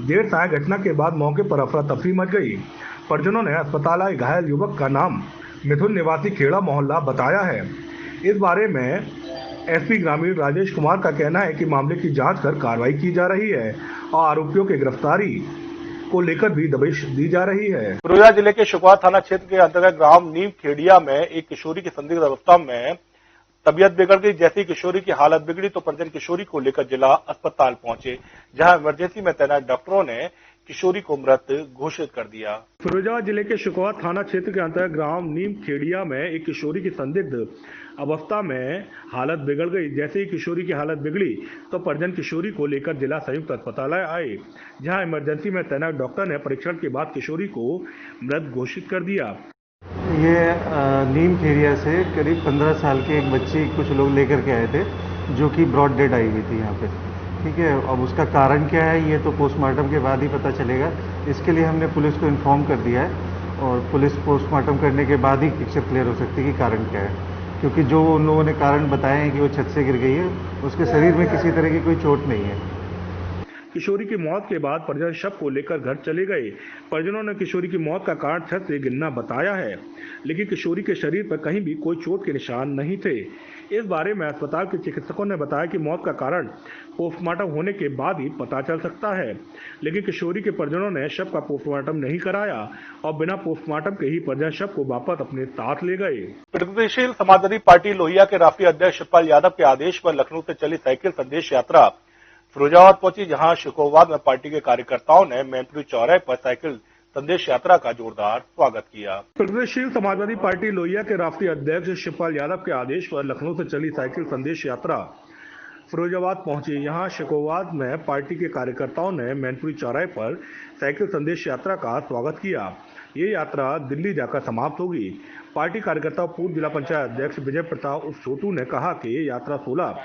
देर साय घटना के बाद मौके पर अफरा तफरी मच गई। परिजनों ने अस्पताल आए घायल युवक का नाम मिथुन निवासी खेड़ा मोहल्ला बताया है। इस बारे में एसपी ग्रामीण राजेश कुमार का कहना है कि मामले की जांच कर कार्रवाई की जा रही है और आरोपियों की गिरफ्तारी को लेकर भी दबिश दी जा रही है। फिरोजा जिले के शुकवा थाना क्षेत्र के अंतर्गत ग्राम नीम खेड़िया में एक किशोरी की संदिग्ध अवस्था में तबियत बिगड़ गई। जैसे ही किशोरी की हालत बिगड़ी तो परिजन किशोरी को लेकर जिला अस्पताल पहुंचे, जहां इमरजेंसी में तैनात डॉक्टरों ने किशोरी को मृत घोषित कर दिया। फिरोजाबाद जिले के शुकवा थाना क्षेत्र के अंतर्गत ग्राम नीम खेड़िया में एक किशोरी की संदिग्ध अवस्था में हालत बिगड़ गई। जैसे ही किशोरी की हालत बिगड़ी तो परिजन किशोरी को लेकर जिला संयुक्त अस्पताल आए, जहां इमरजेंसी में तैनात डॉक्टर ने परीक्षण के बाद किशोरी को मृत घोषित कर दिया। ये नीम खेड़िया से करीब 15 साल के एक बच्ची कुछ लोग लेकर के आए थे, जो कि ब्रॉड डेड आई हुई थी यहाँ पे। ठीक है, अब उसका कारण क्या है ये तो पोस्टमार्टम के बाद ही पता चलेगा। इसके लिए हमने पुलिस को इन्फॉर्म कर दिया है और पुलिस पोस्टमार्टम करने के बाद ही पिक्चर क्लियर हो सकती है कि कारण क्या है, क्योंकि जो उन लोगों ने कारण बताए हैं कि वो छत से गिर गई है, उसके शरीर में किसी तरह की कोई चोट नहीं है। किशोरी की मौत के बाद परिजन शव को लेकर घर चले गए। परिजनों ने किशोरी की मौत का कारण छत से गिरना बताया है, लेकिन किशोरी के शरीर पर कहीं भी कोई चोट के निशान नहीं थे। इस बारे में अस्पताल के चिकित्सकों ने बताया कि मौत का कारण पोस्टमार्टम होने के बाद ही पता चल सकता है, लेकिन किशोरी के परिजनों ने शव का पोस्टमार्टम नहीं कराया और बिना पोस्टमार्टम के ही परिजन शव को वापस अपने साथ ले गए। प्रगतिशील समाजवादी पार्टी लोहिया के राष्ट्रीय अध्यक्ष शिवपाल यादव के आदेश पर लखनऊ से चली साइकिल संदेश यात्रा फिरोजाबाद पहुंची, जहां शुकोवाद में पार्टी के कार्यकर्ताओं ने मैनपुरी चौराहे पर साइकिल संदेश यात्रा का जोरदार स्वागत किया। प्रगतिशील समाजवादी पार्टी लोहिया के राष्ट्रीय अध्यक्ष शिवपाल यादव के आदेश पर लखनऊ से चली साइकिल संदेश यात्रा फिरोजाबाद पहुंची। यहां शुकोवाद में पार्टी के कार्यकर्ताओं ने मैनपुरी चौराहे पर साइकिल संदेश यात्रा का स्वागत किया। ये यात्रा दिल्ली जाकर समाप्त होगी। पार्टी कार्यकर्ता पूर्व जिला पंचायत अध्यक्ष विजय प्रताप उर्फ छोटू ने कहा कि ये यात्रा 16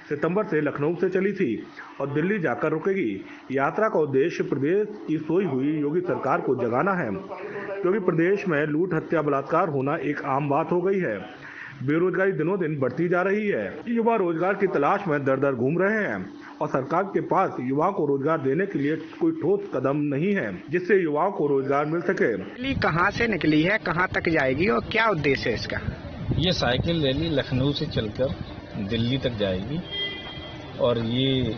सितंबर से लखनऊ से चली थी और दिल्ली जाकर रुकेगी। यात्रा का उद्देश्य प्रदेश की सोई हुई योगी सरकार को जगाना है, क्योंकि प्रदेश में लूट, हत्या, बलात्कार होना एक आम बात हो गई है। बेरोजगारी दिनों दिन बढ़ती जा रही है। युवा रोजगार की तलाश में दर दर घूम रहे हैं और सरकार के पास युवाओं को रोजगार देने के लिए कोई ठोस कदम नहीं है, जिससे युवाओं को रोजगार मिल सके। कहाँ से निकली है, कहाँ तक जाएगी और क्या उद्देश्य है इसका? ये साइकिल रैली लखनऊ से चलकर दिल्ली तक जाएगी और ये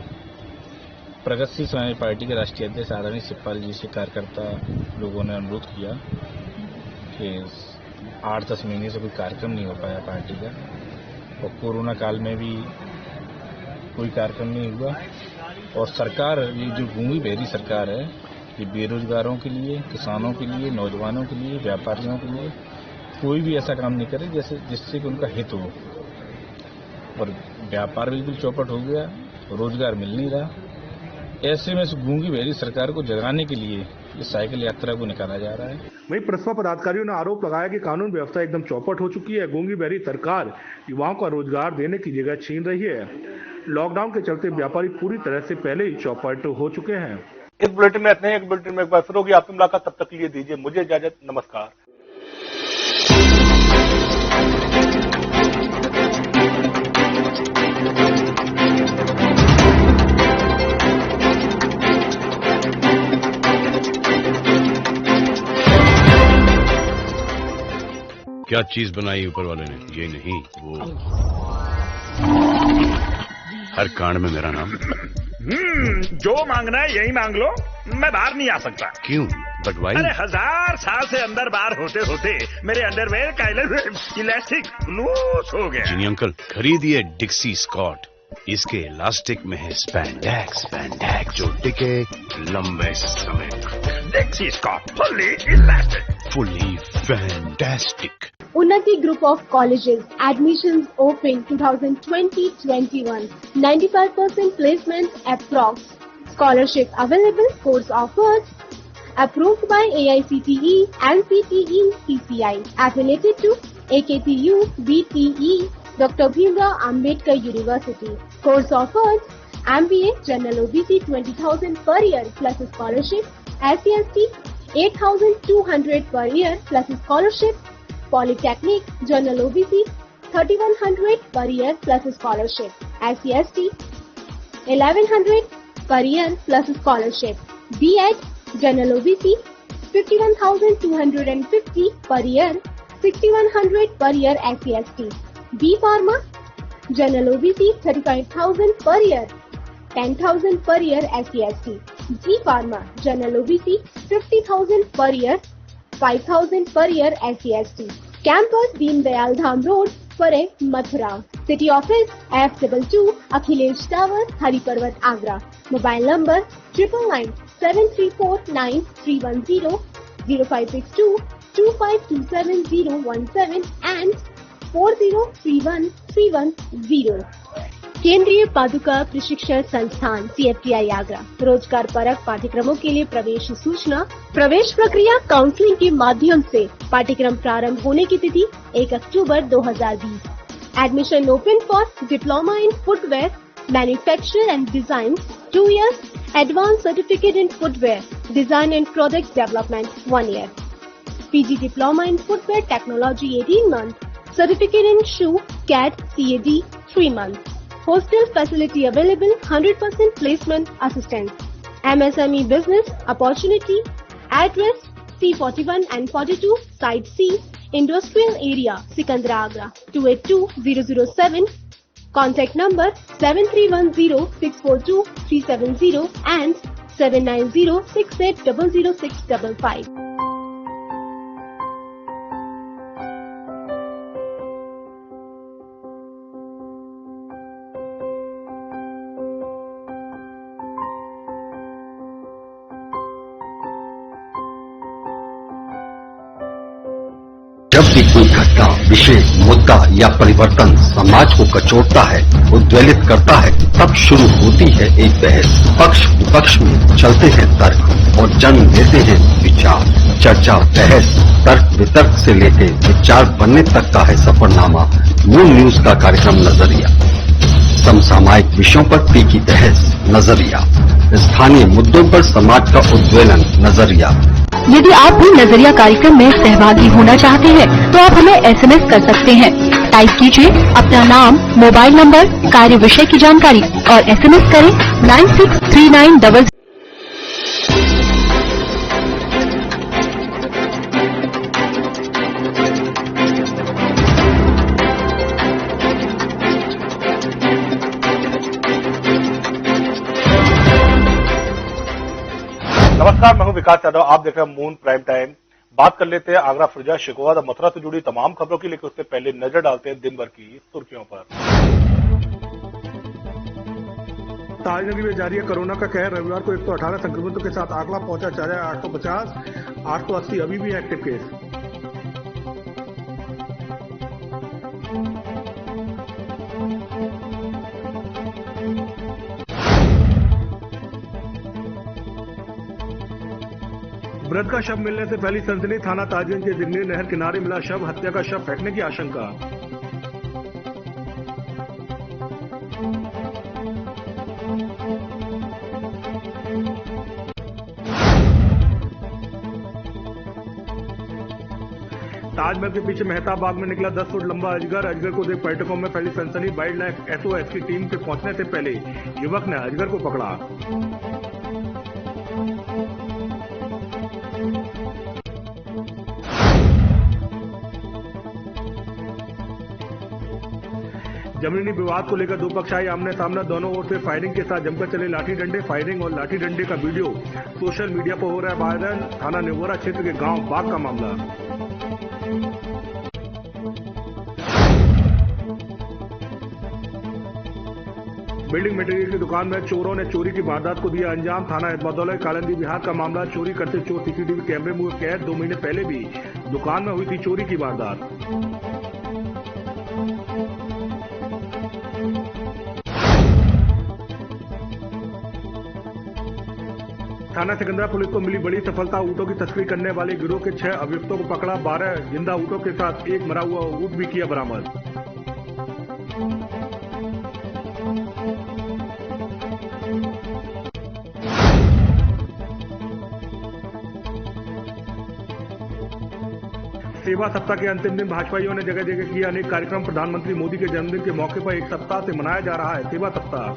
प्रगतिशील समाजवादी पार्टी के राष्ट्रीय अध्यक्ष आदरणीय शिवपाल जी से कार्यकर्ता लोगों ने अनुरोध किया कि 8-10 महीने से कोई कार्यक्रम नहीं हो पाया पार्टी का और कोरोना काल में भी कोई कार्यक्रम नहीं हुआ और सरकार ये जो गूंगी बहरी सरकार है ये बेरोजगारों के लिए, किसानों के लिए, नौजवानों के लिए, व्यापारियों के लिए कोई भी ऐसा काम नहीं करे जिससे कि उनका हित हो। और व्यापार बिल्कुल चौपट हो गया, रोजगार मिल नहीं रहा ऐसे में इस गूंगी बहरी सरकार को जगाने के लिए इस साइकिल यात्रा को निकाला जा रहा है। वहीं प्रसपा पदाधिकारियों ने आरोप लगाया कि कानून व्यवस्था एकदम चौपट हो चुकी है। गूंगी बहरी सरकार युवाओं को रोजगार देने की जगह छीन रही है। लॉकडाउन के चलते व्यापारी पूरी तरह से पहले ही चौपट हो चुके हैं। इस बुलेटिन में इतने, एक बुलेटिन में एक बार फिर होगी आपकी मुलाकात। तब तक के लिए दीजिए मुझे इजाजत। नमस्कार। क्या चीज बनाई ऊपर वाले ने? ये नहीं वो। हर कांड में मेरा नाम। जो मांगना है यही मांग लो, मैं बाहर नहीं आ सकता। क्यों? But why? अरे 1000 साल से अंदर बाहर होते होते मेरे अंडरवेयर का इलास्टिक लूज हो गया। जीनी अंकल, खरीदिए डिक्सी स्कॉट। इसके इलास्टिक में है स्पैंडेक्स जो टिके लंबे समय तक। Dixcy Scott fully elastic, fully fantastic. Unnati Group of Colleges. Admissions open 2020-21. 95% placement approx. Scholarship available. Course offered. Approved by AICTE and CTE CCI. Affiliated to AKTU, BTE, Dr. Bhimrao Ambedkar University. Course offered. MBA General OBC 20,000 per year plus scholarship. SCST 8,200 per year plus scholarship. Polytechnic General OBC 3,100 per year plus scholarship. SCST 1,100 per year plus scholarship. B.Ed General OBC 51,250 per year, 6,100 per year SCST. B Pharma General OBC 35,000 per year, 10,000 per year SCST. G Pharma General OBC 50,000 per year, 5,000 per year SCST. Campus Deen Dayal Dham Road, Pare, Mathura. City Office F22 Akhilesh Tower, Hariparvat, Agra. Mobile number 997349 0562 2527 and 4031 केंद्रीय पादुका प्रशिक्षण संस्थान CFTI Agra रोजगार परक पाठ्यक्रमों के लिए प्रवेश सूचना। प्रवेश प्रक्रिया काउंसलिंग के माध्यम से पाठ्यक्रम प्रारंभ होने की तिथि 1 अक्टूबर 2020। Admission open for diploma in footwear manufacture and design 2 years, advance certificate in footwear design and product development 1 year, PG diploma in footwear technology 18 months, certificate in shoe CAD CAD 3 months. Hostel facility available, 100% placement assistance. MSME business opportunity. Address C41 and 42, Site C, Industrial Area, Sikandra, Agra, 282007. Contact number 7310642370 and 7906800655. जब भी कोई घटना, विषय, मुद्दा या परिवर्तन समाज को कचोटता है, उद्वेलित करता है, तब शुरू होती है एक बहस। पक्ष विपक्ष में चलते हैं तर्क और जन्म लेते हैं विचार। चर्चा, बहस, तर्क वितर्क से लेकर विचार बनने तक का है सफरनामा मून न्यूज का कार्यक्रम नजरिया। समसामयिक विषयों पर तीखी बहस नजरिया, स्थानीय मुद्दों पर समाज का उद्वेलन नजरिया। यदि आप भी नजरिया कार्यक्रम में सहभागी होना चाहते हैं तो आप हमें SMS कर सकते हैं। टाइप कीजिए अपना नाम, मोबाइल नंबर, कार्य विषय की जानकारी और SMS करें 963900। नमस्कार, मैं हूं विकास यादव। आप देख रहे हैं मून प्राइम टाइम। बात कर लेते हैं आगरा, फिरोजा, शिकोहाद और मथुरा से जुड़ी तमाम खबरों की, लेकिन उससे पहले नजर डालते हैं दिन भर की सुर्खियों पर। ताजनगरी में जारी है कोरोना का कहर। रविवार को 118 संक्रमितों के साथ आंकड़ा पहुंचा 4850। 880 अभी भी एक्टिव केस। वृद्ध का शव मिलने से फैली सनसनी। थाना ताजगंज के दिगनी नहर किनारे मिला शव, हत्या का शव फेंकने की आशंका। ताजमहल के पीछे मेहताब बाग में निकला 10 फुट लंबा अजगर। अजगर को देख पर्यटकों में फैली सनसनी। वाइल्ड लाइफ SOS की टीम के पहुंचने से पहले युवक ने अजगर को पकड़ा। जमीनी विवाद को लेकर दो पक्ष आए आमने सामने। दोनों ओर से फायरिंग के साथ जमकर चले लाठी डंडे। फायरिंग और लाठी डंडे का वीडियो सोशल मीडिया पर हो रहा है वायरल। थाना नेवरा क्षेत्र के गांव बाग का मामला। बिल्डिंग मटेरियल की दुकान में चोरों ने चोरी की वारदात को दिया अंजाम। थाना इस्मातौला कालंदी बिहार का मामला। चोरी करते चोर CCTV कैमरे में हुए कैद। 2 महीने पहले भी दुकान में हुई थी चोरी की वारदात। थाना सिकंदरा पुलिस को मिली बड़ी सफलता। ऊँटों की तस्करी करने वाले गिरोह के 6 अभियुक्तों को पकड़ा। 12 जिंदा ऊँटों के साथ एक मरा हुआ ऊँट भी किया बरामद। सेवा सप्ताह के अंतिम दिन भाजपाइयों ने जगह जगह किया अनेक कार्यक्रम। प्रधानमंत्री मोदी के जन्मदिन के मौके पर एक सप्ताह से मनाया जा रहा है सेवा सप्ताह।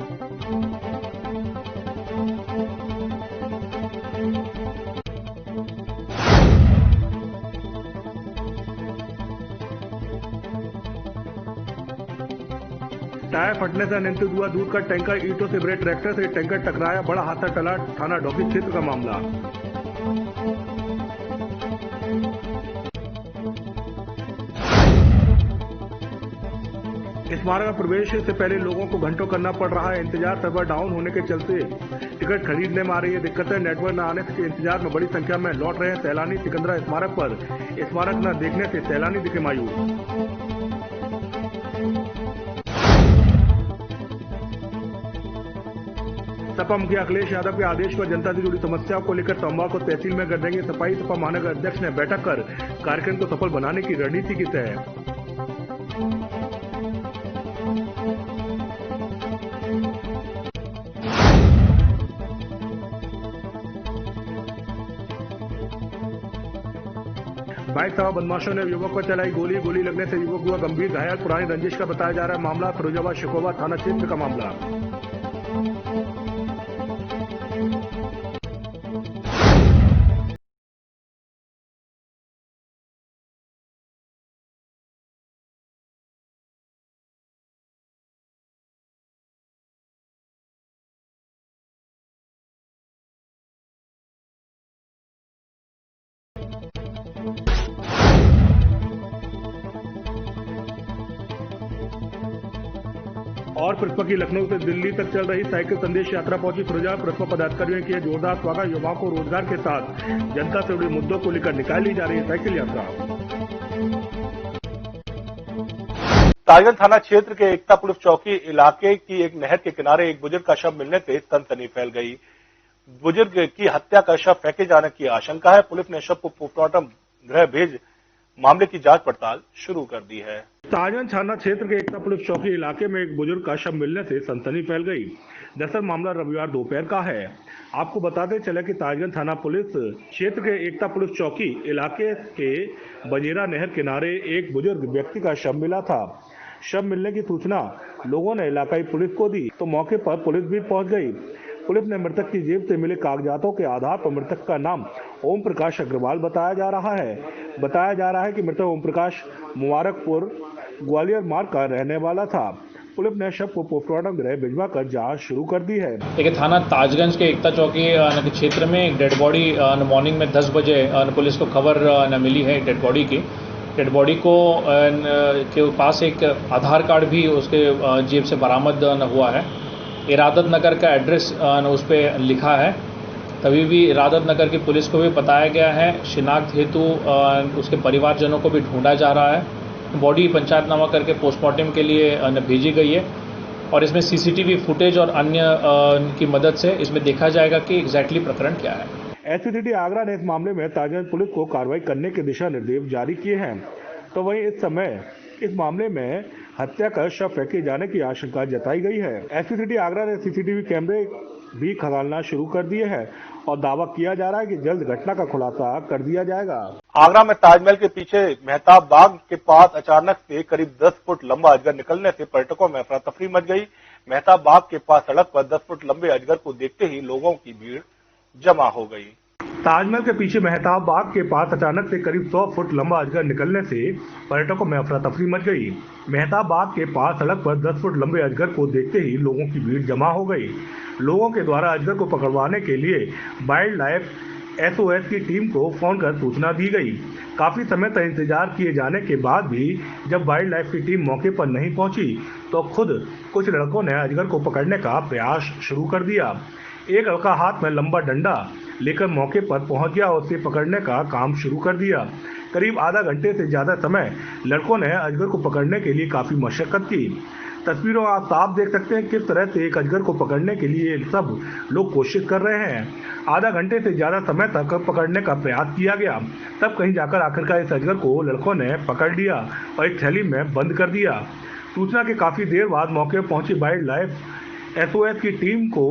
टायर फटने से अनियंत्रित हुआ दूध का टैंकर। ईंटों से भरे ट्रैक्टर से टैंकर टकराया। बड़ा हादसा टला। थाना डोकी क्षेत्र का मामला। स्मारक में प्रवेश से पहले लोगों को घंटों करना पड़ रहा है इंतजार। सर्वर डाउन होने के चलते टिकट खरीदने में आ रही है दिक्कतें। नेटवर्क न आने के इंतजार में बड़ी संख्या में लौट रहे हैं सैलानी। सिकंदरा स्मारक पर स्मारक न देखने से सैलानी दिखे मायूस। सपा मुखिया अखिलेश यादव के आदेश पर जनता से जुड़ी समस्याओं को लेकर सोमवार को तहसील में गढ़ेंगे सफाई। सपा महानगर अध्यक्ष ने बैठक कर कार्यक्रम को सफल बनाने की रणनीति की तय। बाइक सवार बदमाशों ने युवक पर चलाई गोली। गोली लगने से युवक हुआ गंभीर घायल। पुरानी रंजिश का बताया जा रहा है मामला। फिरोजाबाद शिकोवा थाना क्षेत्र का मामला। और प्रसपा की लखनऊ से दिल्ली तक चल रही साइकिल संदेश यात्रा पहुंची फिरोजाबाद। प्रसपा पदाधिकारियों ने किया जोरदार स्वागत। युवाओं को रोजगार के साथ जनता से जुड़े मुद्दों को लेकर निकाली जा रही है साइकिल यात्रा। ताजगंज थाना क्षेत्र के एकता पुलिस चौकी इलाके की एक नहर के किनारे एक बुजुर्ग का शव मिलने से सनसनी फैल गई। बुजुर्ग की हत्या का शव फेंके जाने की आशंका है। पुलिस ने शव को पोस्टमार्टम गृह भेज मामले की जांच पड़ताल शुरू कर दी है। ताजगंज थाना क्षेत्र के एकता पुलिस चौकी इलाके में एक बुजुर्ग का शव मिलने से सनसनी फैल गई। दरअसल मामला रविवार दोपहर का है। आपको बताते चले कि ताजगंज थाना पुलिस क्षेत्र के एकता पुलिस चौकी इलाके के बजेरा नहर किनारे एक बुजुर्ग व्यक्ति का शव मिला था। शव मिलने की सूचना लोगों ने इलाकाई पुलिस को दी तो मौके पर पुलिस भी पहुंच गई। पुलिस ने मृतक की जेब से मिले कागजातों के आधार पर मृतक का नाम ओम प्रकाश अग्रवाल बताया जा रहा है कि मृतक ओम प्रकाश मुबारकपुर ग्वालियर मार्ग का रहने वाला था। पुलिस ने शव को पोस्टमार्टम गृह भिजवा कर जांच शुरू कर दी है। देखिए, थाना ताजगंज के एकता चौकी के क्षेत्र में एक डेड बॉडी मॉर्निंग में 10 बजे पुलिस को खबर मिली है। डेड बॉडी को के पास एक आधार कार्ड भी उसके जेब से बरामद हुआ है। इरादत नगर का एड्रेस उस पर लिखा है। तभी भी इरादत नगर की पुलिस को भी बताया गया है। शिनाख्त हेतु उसके परिवारजनों को भी ढूंढा जा रहा है। बॉडी पंचायतनामा करके पोस्टमार्टम के लिए भेजी गई है और इसमें सीसीटीवी फुटेज और अन्य की मदद से इसमें देखा जाएगा कि एग्जैक्टली प्रकरण क्या है। एसपी आगरा ने इस मामले में ताजगंज पुलिस को कार्रवाई करने के दिशा निर्देश जारी किए हैं। तो वहीं इस समय इस मामले में हत्या का शव फेंके जाने की आशंका जताई गई है। एसपी आगरा ने सीसीटीवी कैमरे भी खंगालना शुरू कर दिए हैं और दावा किया जा रहा है कि जल्द घटना का खुलासा कर दिया जाएगा। आगरा में ताजमहल के पीछे मेहताब बाग के पास अचानक से करीब 10 फुट लंबा अजगर निकलने से पर्यटकों में अफरा तफरी मच गई। मेहताब बाग के पास सड़क पर 10 फुट लंबे अजगर को देखते ही लोगों की भीड़ जमा हो गई। ताजमहल के पीछे मेहताब बाग के पास अचानक से करीब 100 फुट लंबा अजगर निकलने से पर्यटकों में अफरा तफरी मच गई। मेहताब बाग के पास सड़क पर 10 फुट लंबे अजगर को देखते ही लोगों की भीड़ जमा हो गई। लोगों के द्वारा अजगर को पकड़वाने के लिए वाइल्ड लाइफ SOS की टीम को फोन कर सूचना दी गई। काफी समय तक इंतजार किए जाने के बाद भी जब वाइल्ड लाइफ की टीम मौके पर नहीं पहुंची तो खुद कुछ लड़कों ने अजगर को पकड़ने का प्रयास शुरू कर दिया। एक लड़का हाथ में लंबा डंडा लेकर मौके पर पहुंच गया और उसे पकड़ने का काम शुरू कर दिया। करीब आधा घंटे से ज्यादा समय लड़कों ने अजगर को पकड़ने के लिए काफी मशक्कत की। तस्वीरों आप साफ देख सकते हैं किस तरह से एक अजगर को पकड़ने के लिए सब लोग कोशिश कर रहे हैं। आधा घंटे से ज्यादा समय तक पकड़ने का प्रयास किया गया, तब कहीं जाकर आखिरकार इस अजगर को लड़कों ने पकड़ लिया और एक थैली में बंद कर दिया। सूचना के काफी देर बाद मौके पर पहुंची वाइल्ड लाइफ SOS की टीम को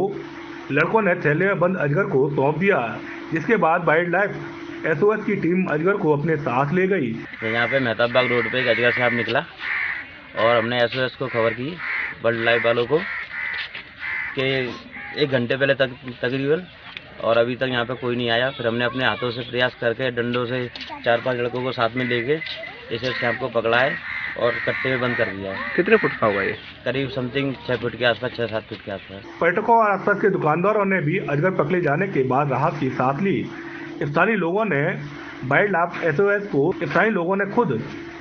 लड़कों ने थैले में बंद अजगर को सौंप दिया, जिसके बाद वाइल्ड लाइफ SOS की टीम अजगर को अपने साथ ले गई। यहाँ पे मेहताब बाग रोड पे एक अजगर सांप निकला और हमने SOS को खबर की वाइल्ड लाइफ वालों को कि 1 घंटे पहले तकरीबन, और अभी तक यहाँ पे कोई नहीं आया। फिर हमने अपने हाथों से प्रयास करके डंडों से 4-5 लड़कों को साथ में लेके इस सांप को पकड़ा है और कट्टे में बंद कर दिया है। कितने फुट का होगा ये? करीब समथिंग 6 फुट के आसपास, 6-7 फुट के आसपास। पर्यटकों और आसपास के दुकानदारों ने भी अजगर पकड़े जाने के बाद राहत की सांस ली। स्थानीय लोगों ने वाइल्ड लाइफ SOS को स्थानीय लोगों ने खुद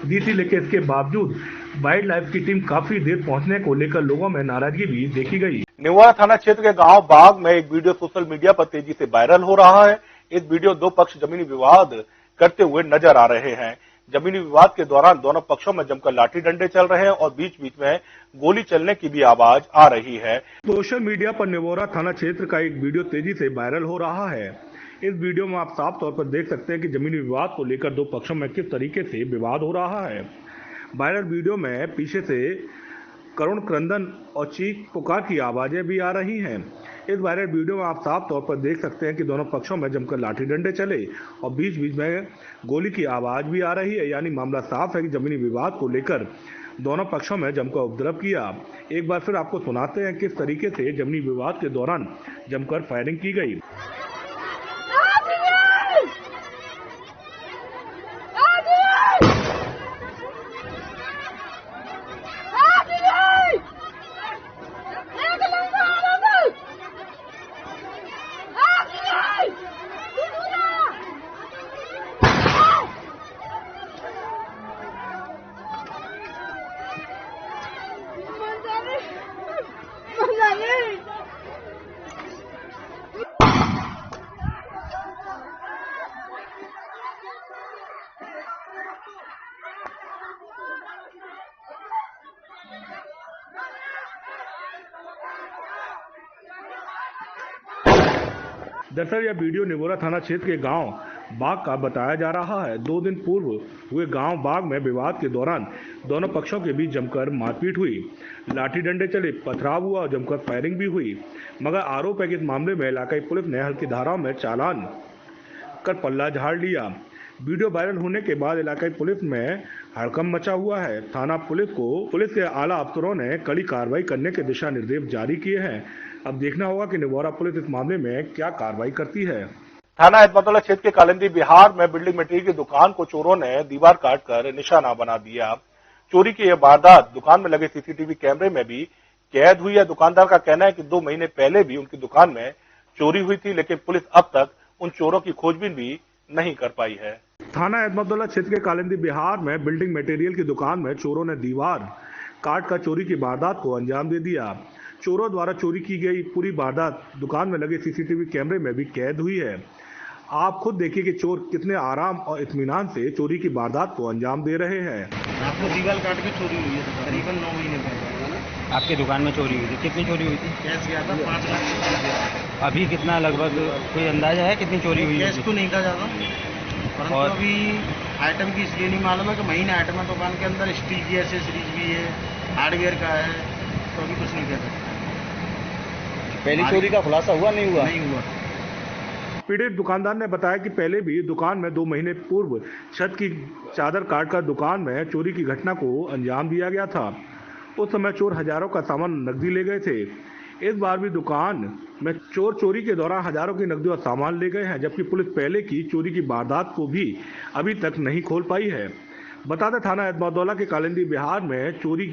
दी थी, लेकिन इसके बावजूद वाइल्ड लाइफ की टीम काफी देर पहुंचने को लेकर लोगों में नाराजगी भी देखी गई। नेवाड़ा थाना क्षेत्र के गांव बाग में एक वीडियो सोशल मीडिया पर तेजी से वायरल हो रहा है। इस वीडियो 2 पक्ष जमीनी विवाद करते हुए नजर आ रहे हैं। जमीनी विवाद के दौरान दोनों पक्षों में जमकर लाठी डंडे चल रहे हैं और बीच बीच में गोली चलने की भी आवाज आ रही है। सोशल मीडिया पर नेवाड़ा थाना क्षेत्र का एक वीडियो तेजी से वायरल हो रहा है। इस वीडियो में आप साफ तौर पर देख सकते हैं कि जमीनी विवाद को लेकर 2 पक्षों में किस तरीके से विवाद हो रहा है। वायरल वीडियो में पीछे से करुण क्रंदन और चीख पुकार की आवाजें भी आ रही हैं। इस वायरल वीडियो में आप साफ तौर पर देख सकते हैं कि दोनों पक्षों में जमकर लाठी डंडे चले और बीच बीच में गोली की आवाज भी आ रही है। यानी मामला साफ है कि जमीनी विवाद को लेकर दोनों पक्षों में जमकर उपद्रव किया। एक बार फिर आपको सुनाते हैं किस तरीके से जमीनी विवाद के दौरान जमकर फायरिंग की गई। दरअसल यह वीडियो नेवाड़ा थाना क्षेत्र के गांव बाग का बताया जा रहा है। 2 दिन पूर्व हुए गांव बाग में विवाद के दौरान दोनों पक्षों के बीच जमकर मारपीट हुई, लाठी डंडे चले, पथराव हुआ और जमकर फायरिंग भी हुई। मगर आरोप है कि इस मामले में इलाकाई पुलिस ने हल्की धाराओं में चालान कर पल्ला झाड़ लिया। वीडियो वायरल होने के बाद इलाकाई पुलिस में हड़कंप मचा हुआ है। थाना पुलिस के आला अफसरों ने कड़ी कार्रवाई करने के दिशा निर्देश जारी किए हैं। अब देखना होगा कि नेवाड़ा पुलिस इस मामले में क्या कार्रवाई करती है। थाना अहमदुल्ला क्षेत्र के कालिंदी बिहार में बिल्डिंग मटेरियल की दुकान को चोरों ने दीवार काटकर निशाना बना दिया। चोरी की यह वारदात दुकान में लगे CCTV कैमरे में भी कैद हुई है। दुकानदार का कहना है कि 2 महीने पहले भी उनकी दुकान में चोरी हुई थी, लेकिन पुलिस अब तक उन चोरों की खोजबीन भी नहीं कर पाई है। थाना अहमदुल्ला क्षेत्र के कालिंदी बिहार में बिल्डिंग मटेरियल की दुकान में चोरों ने दीवार काट कर चोरी की वारदात को अंजाम दे दिया। चोरों द्वारा चोरी की गई पूरी वारदात दुकान में लगे CCTV कैमरे में भी कैद हुई है। आप खुद देखिए कि चोर कितने आराम और इत्मीनान से चोरी की वारदात को अंजाम दे रहे हैं। आपको दीवार काट के चोरी हुई है, करीबन 9 महीने पहले आपके दुकान में चोरी हुई थी। कितनी चोरी हुई थी? कैश गया था 5 लाख। अभी कितना लगभग कोई अंदाजा है कितनी चोरी हुई है? गैस तो नहीं था ज़्यादा, परंतु और अभी आइटम की इसलिए नहीं मालूम है कि महीने आइटम है दुकान के अंदर, स्टील की एसेसरीज भी है, हार्डवेयर का है, तो अभी कुछ नहीं कह सकते। पहली चोरी का खुलासा हुआ नहीं हुआ? नहीं हुआ। पीड़ित दुकानदार ने बताया कि पहले भी दुकान में 2 महीने पूर्व छत की चादर काटकर दुकान में चोरी की घटना को अंजाम दिया गया था। उस समय चोर हजारों का सामान नकदी ले गए थे। इस बार भी दुकान में चोर चोरी के दौरान हजारों की नकदी और सामान ले गए हैं, जबकि पुलिस पहले की चोरी की वारदात को भी अभी तक नहीं खोल पाई है। बता दें, थाना एतमादौला के कालिंदी बिहार में चोरी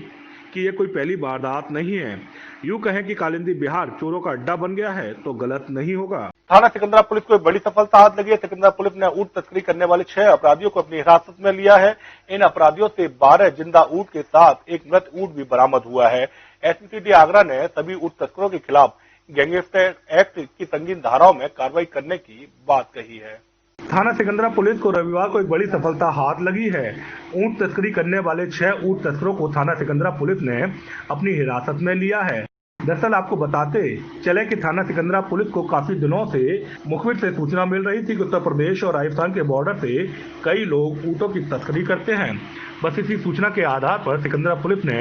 की ये कोई पहली वारदात नहीं है। यूं कहें कि कालिंदी बिहार चोरों का अड्डा बन गया है तो गलत नहीं होगा। थाना सिकंदरा पुलिस को एक बड़ी सफलता हाथ लगी है। सिकंदरा पुलिस ने ऊंट तस्करी करने वाले 6 अपराधियों को अपनी हिरासत में लिया है। इन अपराधियों से 12 जिंदा ऊंट के साथ एक मृत ऊंट भी बरामद हुआ है। एसपी आगरा ने सभी ऊंट तस्करों के खिलाफ गैंगस्टर एक्ट की संगीन धाराओं में कार्रवाई करने की बात कही है। थाना सिकंदरा पुलिस को रविवार को एक बड़ी सफलता हाथ लगी है। ऊंट तस्करी करने वाले 6 ऊंट तस्करों को थाना सिकंदरा पुलिस ने अपनी हिरासत में लिया है। दरअसल आपको बताते चले कि थाना सिकंदरा पुलिस को काफी दिनों से मुखबिर से सूचना मिल रही थी कि उत्तर प्रदेश और राजस्थान के बॉर्डर से कई लोग ऊंटों की तस्करी करते हैं। बस इसी सूचना के आधार पर सिकंदरा पुलिस ने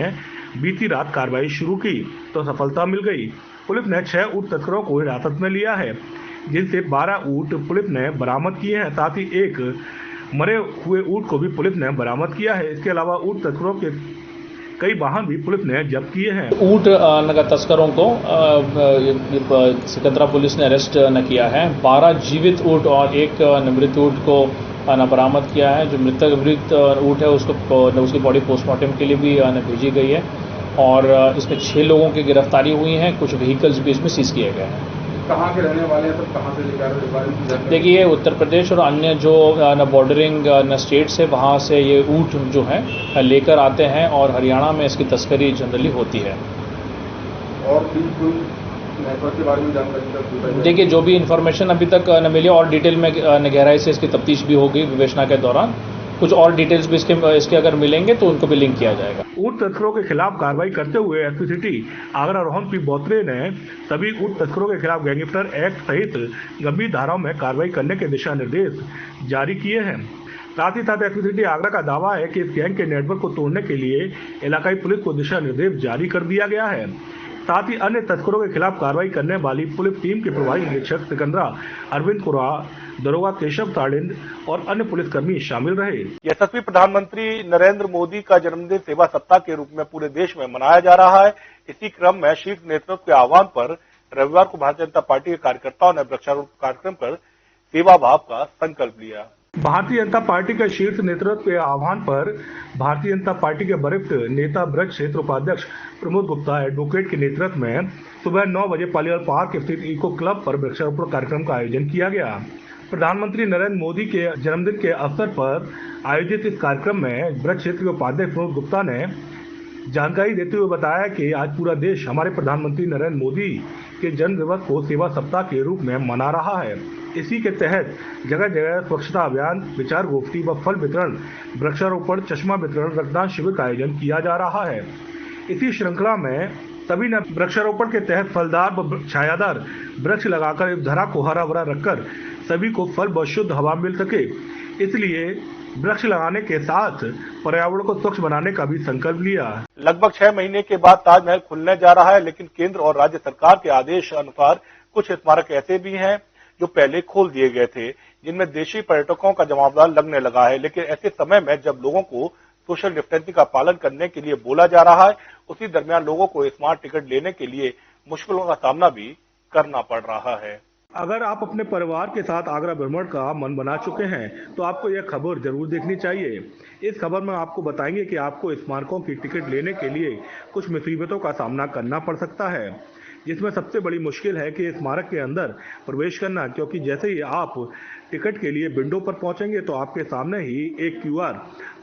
बीती रात कार्रवाई शुरू की तो सफलता मिल गई। पुलिस ने 6 ऊंट तस्करों को हिरासत में लिया है, जिनसे 12 ऊंट पुलिस ने बरामद किए हैं। साथ ही एक मरे हुए ऊंट को भी पुलिस ने बरामद किया है। इसके अलावा ऊंट तस्करों के कई वाहन भी पुलिस ने जब्त किए हैं। ऊंट तस्करों को सिकंदरा पुलिस ने अरेस्ट न किया है। 12 जीवित ऊंट और एक मृत ऊंट को बरामद किया है। जो मृत ऊंट है उसकी बॉडी पोस्टमार्टम के लिए भी भेजी गई है और इसमें 6 लोगों की गिरफ्तारी हुई है। कुछ व्हीकल्स भी इसमें सीज किए गए हैं। कहाँ के रहने वाले हैं, सब कहाँ से लेकर? देखिए, उत्तर प्रदेश और अन्य जो बॉर्डरिंग स्टेट्स है वहाँ से ये ऊँट जो है लेकर आते हैं और हरियाणा में इसकी तस्करी जनरली होती है। और भी कोई नेटवर्क के बारे में जानकारी? देखिए, जो भी इंफॉर्मेशन अभी तक न मिली और डिटेल में गहराई से इसकी तफ्तीश भी होगी विवेचना के दौरान। कुछ और डिटेल्स भी इसके अगर मिलेंगे तो उनको भी लिंक किया जाएगा। ऊंट तस्करों के खिलाफ कार्रवाई करते हुए SP city Agra Rohan P Botre ने सभी ऊंट तस्करों के खिलाफ गैंगस्टर एक्ट सहित गंभीर धाराओं में कार्रवाई करने के दिशा निर्देश जारी किए हैं। साथ ही साथ एसपी सिटी आगरा का दावा है कि इस गैंग के नेटवर्क को तोड़ने के लिए इलाकाई पुलिस को दिशा निर्देश जारी कर दिया गया है। साथ ही अन्य तस्करों के खिलाफ कार्रवाई करने वाली पुलिस टीम के प्रभारी निरीक्षक सिकंदरा अरविंद कुरा, दरोगा केशव ताड़िंद और अन्य पुलिसकर्मी शामिल रहे। यशस्वी प्रधानमंत्री नरेंद्र मोदी का जन्मदिन सेवा सप्ताह के रूप में पूरे देश में मनाया जा रहा है। इसी क्रम में शीर्ष नेतृत्व के आह्वान पर रविवार को भारतीय जनता पार्टी के कार्यकर्ताओं ने वृक्षारोपण कार्यक्रम कर सेवा भाव का संकल्प लिया। भारतीय जनता पार्टी के शीर्ष नेतृत्व के आह्वान पर भारतीय जनता पार्टी के वरिष्ठ नेता ब्रज क्षेत्र उपाध्यक्ष प्रमोद गुप्ता एडवोकेट के नेतृत्व में सुबह 9 बजे पालीवाल पार्क स्थित इको क्लब पर वृक्षारोपण कार्यक्रम का आयोजन किया गया। प्रधानमंत्री नरेंद्र मोदी के जन्मदिन के अवसर पर आयोजित इस कार्यक्रम में ब्रज क्षेत्र के उपाध्यक्ष प्रमोद गुप्ता ने जानकारी देते हुए बताया कि आज पूरा देश हमारे प्रधानमंत्री नरेंद्र मोदी के जन्म दिवस को सेवा सप्ताह के रूप में मना रहा है। इसी के तहत जगह जगह स्वच्छता अभियान, विचार गोष्ठी व फल वितरण, वृक्षारोपण, चश्मा वितरण, रक्तदान शिविर का आयोजन किया जा रहा है। इसी श्रृंखला में सभी ने वृक्षारोपण के तहत फलदार व छायादार वृक्ष लगाकर इस धरा को हरा भरा रखकर सभी को फल व शुद्ध हवा मिल सके, इसलिए वृक्ष लगाने के साथ पर्यावरण को स्वच्छ बनाने का भी संकल्प लिया। लगभग 6 महीने के बाद ताजमहल खुलने जा रहा है, लेकिन केंद्र और राज्य सरकार के आदेश अनुसार कुछ स्मारक ऐसे भी हैं जो पहले खोल दिए गए थे, जिनमें देशी पर्यटकों का जमावड़ा लगने लगा है। लेकिन ऐसे समय में जब लोगों को सोशल डिस्टेंसिंग का पालन करने के लिए बोला जा रहा है, उसी दरमियान लोगों को स्मार्ट टिकट लेने के लिए मुश्किलों का सामना भी करना पड़ रहा है। अगर आप अपने परिवार के साथ आगरा भ्रमण का मन बना चुके हैं तो आपको यह खबर जरूर देखनी चाहिए। इस खबर में आपको बताएंगे कि आपको स्मारकों की टिकट लेने के लिए कुछ मुसीबतों का सामना करना पड़ सकता है, जिसमें सबसे बड़ी मुश्किल है कि स्मारक के अंदर प्रवेश करना, क्योंकि जैसे ही आप टिकट के लिए विंडो पर पहुंचेंगे तो आपके सामने ही एक QR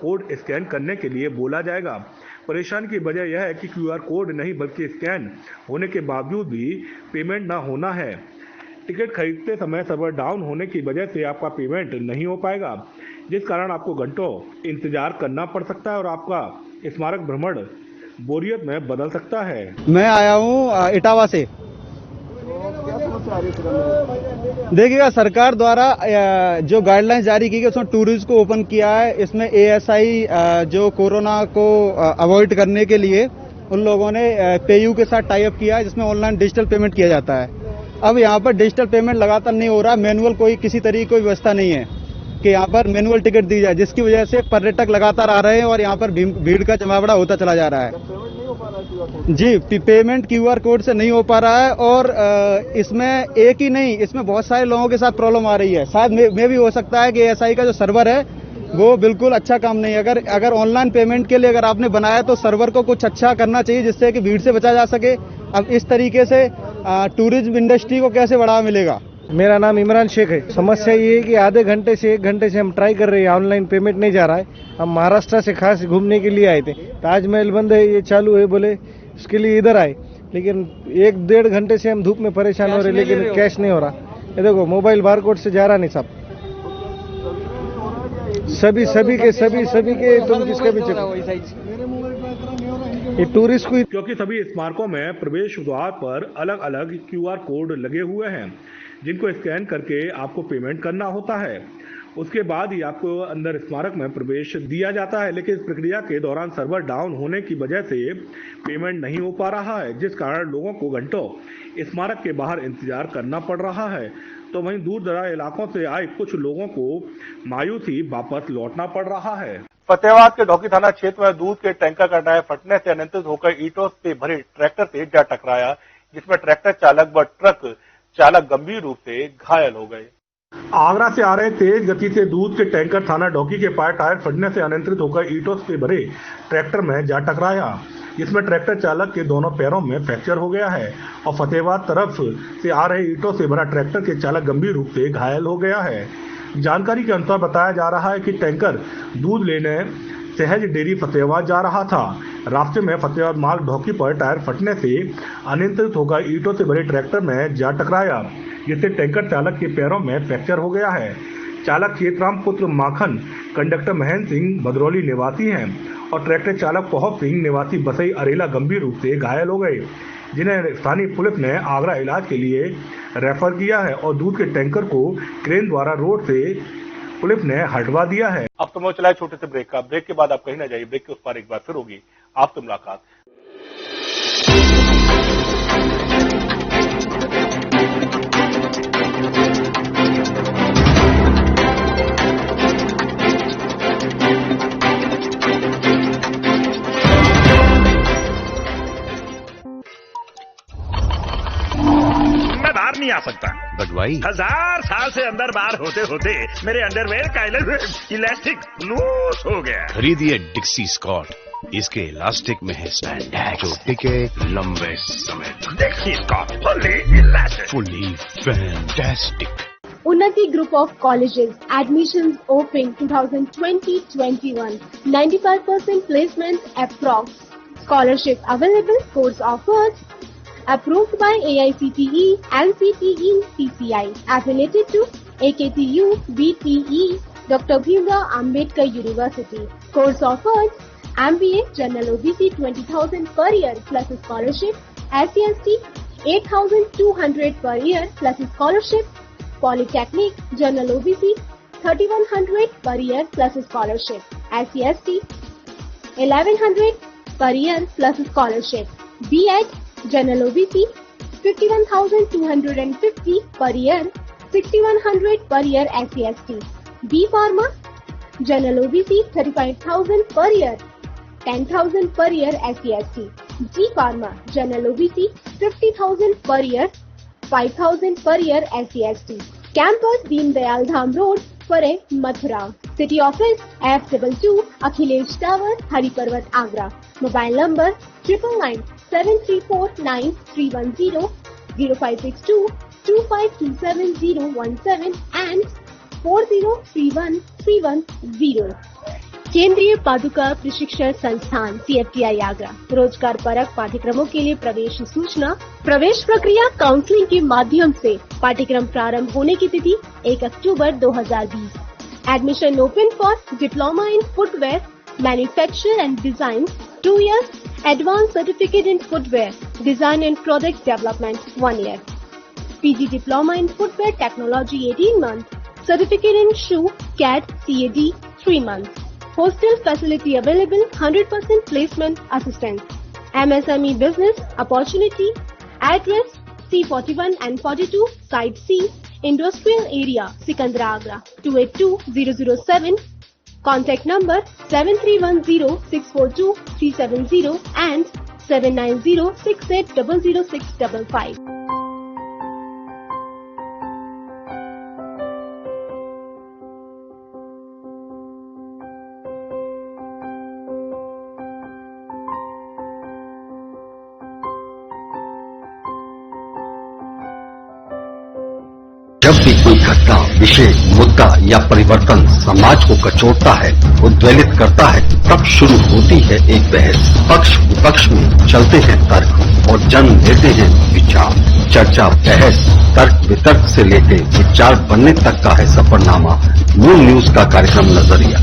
कोड स्कैन करने के लिए बोला जाएगा। परेशानी की वजह यह है कि QR कोड नहीं बल्कि स्कैन होने के बावजूद भी पेमेंट न होना है। टिकट खरीदते समय सर्वर डाउन होने की वजह से आपका पेमेंट नहीं हो पाएगा, जिस कारण आपको घंटों इंतजार करना पड़ सकता है और आपका स्मारक भ्रमण बोरियत में बदल सकता है। मैं आया हूँ इटावा से। समस्या आ रही है? देखिएगा, सरकार द्वारा जो गाइडलाइंस जारी की गई उसमें टूरिस्ट को ओपन किया है। इसमें ASI जो कोरोना को अवॉइड करने के लिए उन लोगों ने पेयू के साथ टाई अप किया है, जिसमें ऑनलाइन डिजिटल पेमेंट किया जाता है। अब यहाँ पर डिजिटल पेमेंट लगातार नहीं हो रहा, मैनुअल कोई किसी तरीके की व्यवस्था नहीं है कि यहाँ पर मैनुअल टिकट दी जाए, जिसकी वजह से पर्यटक लगातार आ रहे हैं और यहाँ पर भीड़ का जमावड़ा होता चला जा रहा है। जी, पेमेंट QR कोड से नहीं हो पा रहा है और इसमें एक ही नहीं, इसमें बहुत सारे लोगों के साथ प्रॉब्लम आ रही है। शायद में भी हो सकता है कि ASI का जो सर्वर है वो बिल्कुल अच्छा काम नहीं है। अगर ऑनलाइन पेमेंट के लिए अगर आपने बनाया तो सर्वर को कुछ अच्छा करना चाहिए, जिससे कि भीड़ से बचा जा सके। अब इस तरीके से टूरिज्म इंडस्ट्री को कैसे बढ़ावा मिलेगा? मेरा नाम इमरान शेख है। समस्या ये है कि आधे घंटे से 1 घंटे से हम ट्राई कर रहे हैं, ऑनलाइन पेमेंट नहीं जा रहा है। हम महाराष्ट्र से खास घूमने के लिए आए थे, ताजमहल बंद है, ये चालू है बोले, उसके लिए इधर आए। लेकिन 1-1.5 घंटे से हम धूप में परेशान हो रहे, लेकिन कैश नहीं हो रहा। ये देखो, मोबाइल बारकोड से जा रहा नहीं साहब। सभी के तुम किसके भी ये टूरिस्ट को, क्योंकि सभी स्मारकों में प्रवेश द्वार पर अलग अलग QR कोड लगे हुए हैं, जिनको स्कैन करके आपको पेमेंट करना होता है। उसके बाद ही आपको अंदर स्मारक में प्रवेश दिया जाता है। लेकिन इस प्रक्रिया के दौरान सर्वर डाउन होने की वजह से पेमेंट नहीं हो पा रहा है, जिस कारण लोगों को घंटों स्मारक के बाहर इंतजार करना पड़ रहा है। तो वहीं दूर दराज इलाकों से आए कुछ लोगों को मायूसी वापस लौटना पड़ रहा है। फतेहाबाद के ढौकी थाना क्षेत्र में दूध के टैंकर का टायर फटने से अनियंत्रित होकर ईंटों से भरे ट्रैक्टर से जा टकराया, जिसमें ट्रैक्टर चालक व ट्रक चालक गंभीर रूप से घायल हो गए। आगरा से आ रहे तेज गति से दूध के टैंकर थाना ढौकी के पास टायर फटने से अनियंत्रित होकर ईंटों से भरे ट्रैक्टर में जा टकराया, जिसमें ट्रैक्टर चालक के दोनों पैरों में फ्रैक्चर हो गया है और फतेहाबाद तरफ से आ रहे ईंटों से भरा ट्रैक्टर के चालक गंभीर रूप से घायल हो गया है। जानकारी के अनुसार बताया जा रहा है कि टैंकर दूध लेने सहज डेयरी फतेहाबाद जा रहा था। रास्ते में फतेहाबाद मार्ग ढौकी पर टायर फटने से अनियंत्रित होकर ईंटों से भरे ट्रैक्टर में जा टकराया, जिससे टैंकर चालक के पैरों में फ्रैक्चर हो गया है। चालक खेतराम पुत्र माखन, कंडक्टर महेंद्र सिंह भदरौली निवासी हैं और ट्रैक्टर चालक पौहब सिंह निवासी बसई अरेला गंभीर रूप से घायल हो गए, जिन्हें स्थानीय पुलिस ने आगरा इलाज के लिए रेफर किया है और दूध के टैंकर को क्रेन द्वारा रोड से पुलिस ने हटवा दिया है। अब तो चला छोटे से ब्रेक का। ब्रेक के बाद आप कहीं ना जाइए, ब्रेक के उस पार एक बार फिर होगी आपसे मुलाकात। नहीं आ सकता, बट वाई? 1000 साल से अंदर बाहर होते होते मेरे अंडरवेयर का इलास्टिक लूज हो गया। खरीदिए डिक्सी स्कॉट, इसके इलास्टिक में है स्पैंडेक्स जो टिके लंबे समय तक। Dixcy Scott fully fantastic. Unnati Group of Colleges admissions open 2020-21. 95% placements approx. Scholarship available. Course offered. Approved by AICTE, NCTE, PCI. Affiliated to AKTU, BTE, Dr. Bhimrao Ambedkar University. Course offered. MBA General OBC 20,000 per year plus scholarship. SCST 8,200 per year plus scholarship. Polytechnic General OBC 3,100 per year plus scholarship. SCST 1,100 per year plus scholarship. B.Ed General OBC 51,250 per year, 6,100 per year SCST. B Pharma General OBC 35,000 per year, 10,000 per year SCST. G Pharma General OBC 50,000 per year, 5,000 per year SCST. Campus Deen Dayal Dham Road, Pare, Mathura. City Office F22 Akhilesh Tower, Hariparvat, Agra. Mobile number 999-734-9310, 0562-2527-017 and 4031-310. केंद्रीय पादुका प्रशिक्षण संस्थान CFTI Agra रोजगार परक पाठ्यक्रमों के लिए प्रवेश सूचना। प्रवेश प्रक्रिया काउंसलिंग के माध्यम से पाठ्यक्रम प्रारंभ होने की तिथि 1 अक्टूबर 2020। Admission open for diploma in footwear manufacture and design 2 years, advanced certificate in footwear design and product development 1 year. PG Diploma in Footwear Technology 18 months, Certificate in Shoe CAD CAD 3 months. Hostel facility available, 100% placement assistance. MSME business opportunity. Address C41 and 42, Site C, Industrial Area, Sikandra Agra, 282007. Contact number 7310642370 and 7906800655. जब भी कोई घटना, विषय, मुद्दा या परिवर्तन समाज को कचोटता है, उद्वेलित करता है, तब शुरू होती है एक बहस। पक्ष विपक्ष में चलते हैं तर्क और जन्म लेते हैं विचार। चर्चा, बहस, तर्क वितर्क से लेकर विचार बनने तक का है सफरनामा मूल न्यूज का कार्यक्रम नजरिया।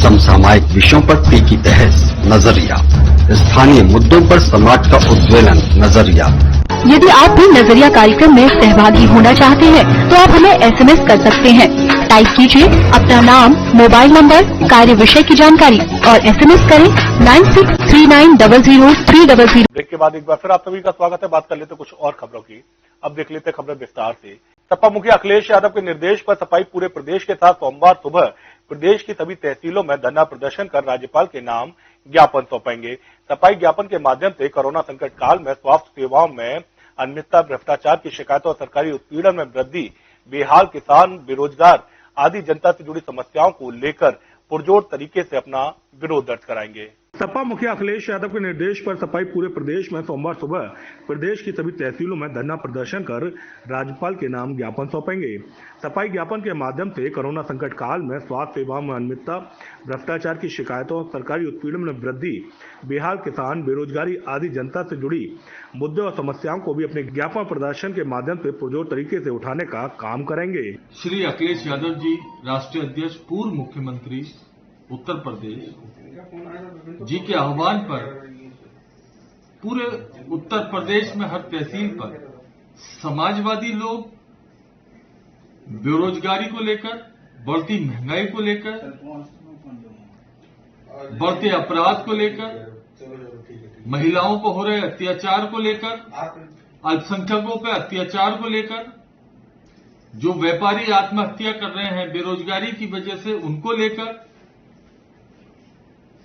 समसामयिक विषयों पर तीखी बहस, नजरिया। स्थानीय मुद्दों पर समाज का उद्वेलन, नजरिया। यदि आप भी नजरिया कार्यक्रम में सहभागी होना चाहते हैं तो आप हमें SMS कर सकते हैं। टाइप कीजिए अपना नाम, मोबाइल नंबर, कार्य विषय की जानकारी और SMS करें 9639000300। ब्रेक के बाद एक बार फिर आप सभी का स्वागत है। बात कर लेते कुछ और खबरों की। अब देख लेते खबरें विस्तार से। सपा मुखिया अखिलेश यादव के निर्देश पर सपाई पूरे प्रदेश के साथ सोमवार सुबह प्रदेश की सभी तहसीलों में धरना प्रदर्शन कर राज्यपाल के नाम ज्ञापन सौंपेंगे। सफाई ज्ञापन के माध्यम से कोरोना संकट काल में स्वास्थ्य सेवाओं में अनियमितता, भ्रष्टाचार की शिकायतों और सरकारी उत्पीड़न में वृद्धि, बेहाल किसान, बेरोजगार आदि जनता से जुड़ी समस्याओं को लेकर पुरजोर तरीके से अपना विरोध दर्ज कराएंगे। सपा मुखिया अखिलेश यादव के निर्देश पर सपाई पूरे प्रदेश में सोमवार सुबह प्रदेश की सभी तहसीलों में धरना प्रदर्शन कर राज्यपाल के नाम ज्ञापन सौंपेंगे। सफाई ज्ञापन के माध्यम से कोरोना संकट काल में स्वास्थ्य सेवाओं में अनियमितता, भ्रष्टाचार की शिकायतों, सरकारी उत्पीड़न में वृद्धि, बेहाल किसान, बेरोजगारी आदि जनता से जुड़ी मुद्दे और समस्याओं को भी अपने ज्ञापन प्रदर्शन के माध्यम से पुरजोर तरीके से उठाने का काम करेंगे। श्री अखिलेश यादव जी, राष्ट्रीय अध्यक्ष, पूर्व मुख्यमंत्री उत्तर प्रदेश जी के आह्वान पर पूरे उत्तर प्रदेश में हर तहसील पर समाजवादी लोग बेरोजगारी को लेकर, बढ़ती महंगाई को लेकर, बढ़ते अपराध को लेकर, महिलाओं को हो रहे अत्याचार को लेकर, अल्पसंख्यकों पर अत्याचार को लेकर, जो व्यापारी आत्महत्या कर रहे हैं बेरोजगारी की वजह से, उनको लेकर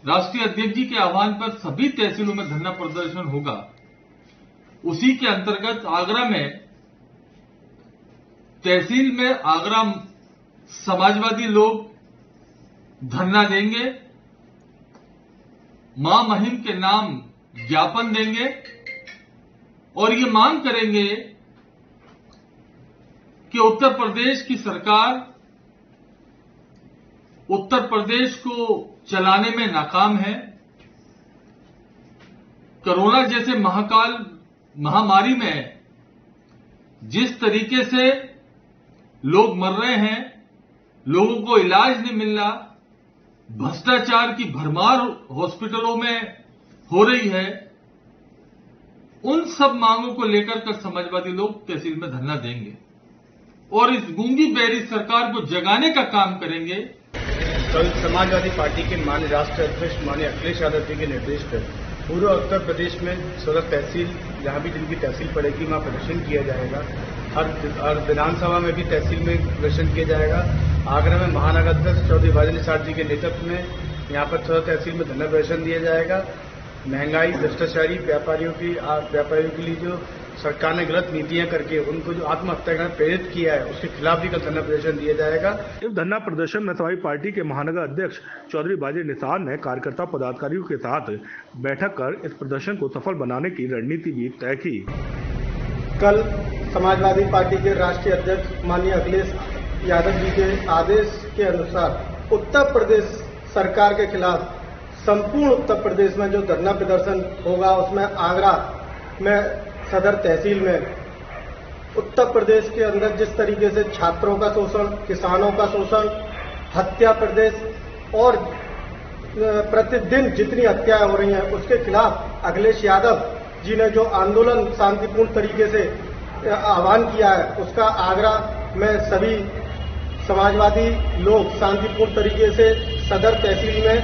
राष्ट्रीय अध्यक्ष जी के आह्वान पर सभी तहसीलों में धरना प्रदर्शन होगा। उसी के अंतर्गत आगरा में तहसील में आगरा समाजवादी लोग धरना देंगे, मां महिम के नाम ज्ञापन देंगे और ये मांग करेंगे कि उत्तर प्रदेश की सरकार उत्तर प्रदेश को चलाने में नाकाम है। कोरोना जैसे महामारी में जिस तरीके से लोग मर रहे हैं, लोगों को इलाज नहीं मिल रहा, भ्रष्टाचार की भरमार हॉस्पिटलों में हो रही है, उन सब मांगों को लेकर कर समाजवादी लोग तहसील में धरना देंगे और इस गूंगी बहरी सरकार को जगाने का काम करेंगे। कल समाजवादी पार्टी के माननीय राष्ट्रीय अध्यक्ष माननीय अखिलेश यादव जी के निर्देश पर पूरे उत्तर प्रदेश में 16 तहसील, जहां भी जिनकी तहसील पड़ेगी वहां प्रदर्शन किया जाएगा। हर विधानसभा में भी तहसील में प्रदर्शन किया जाएगा। आगरा में महानगर अध्यक्ष चौधरी भाजन निषाद जी के नेतृत्व में यहां पर 16 तहसील में धरना प्रदर्शन दिया जाएगा। महंगाई, भ्रष्टाचारी व्यापारियों के लिए जो सरकार ने गलत नीतियां करके उनको जो आत्महत्या करने प्रेरित किया है, उसके खिलाफ भी कल धरना प्रदर्शन दिया जाएगा। इस धरना प्रदर्शन में सपाई पार्टी के महानगर अध्यक्ष चौधरी बाजी निसार ने कार्यकर्ता पदाधिकारियों के साथ बैठक कर इस प्रदर्शन को सफल बनाने की रणनीति भी तय की। कल समाजवादी पार्टी के राष्ट्रीय अध्यक्ष माननीय अखिलेश यादव जी के आदेश के अनुसार उत्तर प्रदेश सरकार के खिलाफ संपूर्ण उत्तर प्रदेश में जो धरना प्रदर्शन होगा, उसमें आगरा में सदर तहसील में उत्तर प्रदेश के अंदर जिस तरीके से छात्रों का शोषण, किसानों का शोषण, हत्या प्रदेश और प्रतिदिन जितनी हत्याएं हो रही हैं, उसके खिलाफ अखिलेश यादव जी ने जो आंदोलन शांतिपूर्ण तरीके से आह्वान किया है उसका आगरा में सभी समाजवादी लोग शांतिपूर्ण तरीके से सदर तहसील में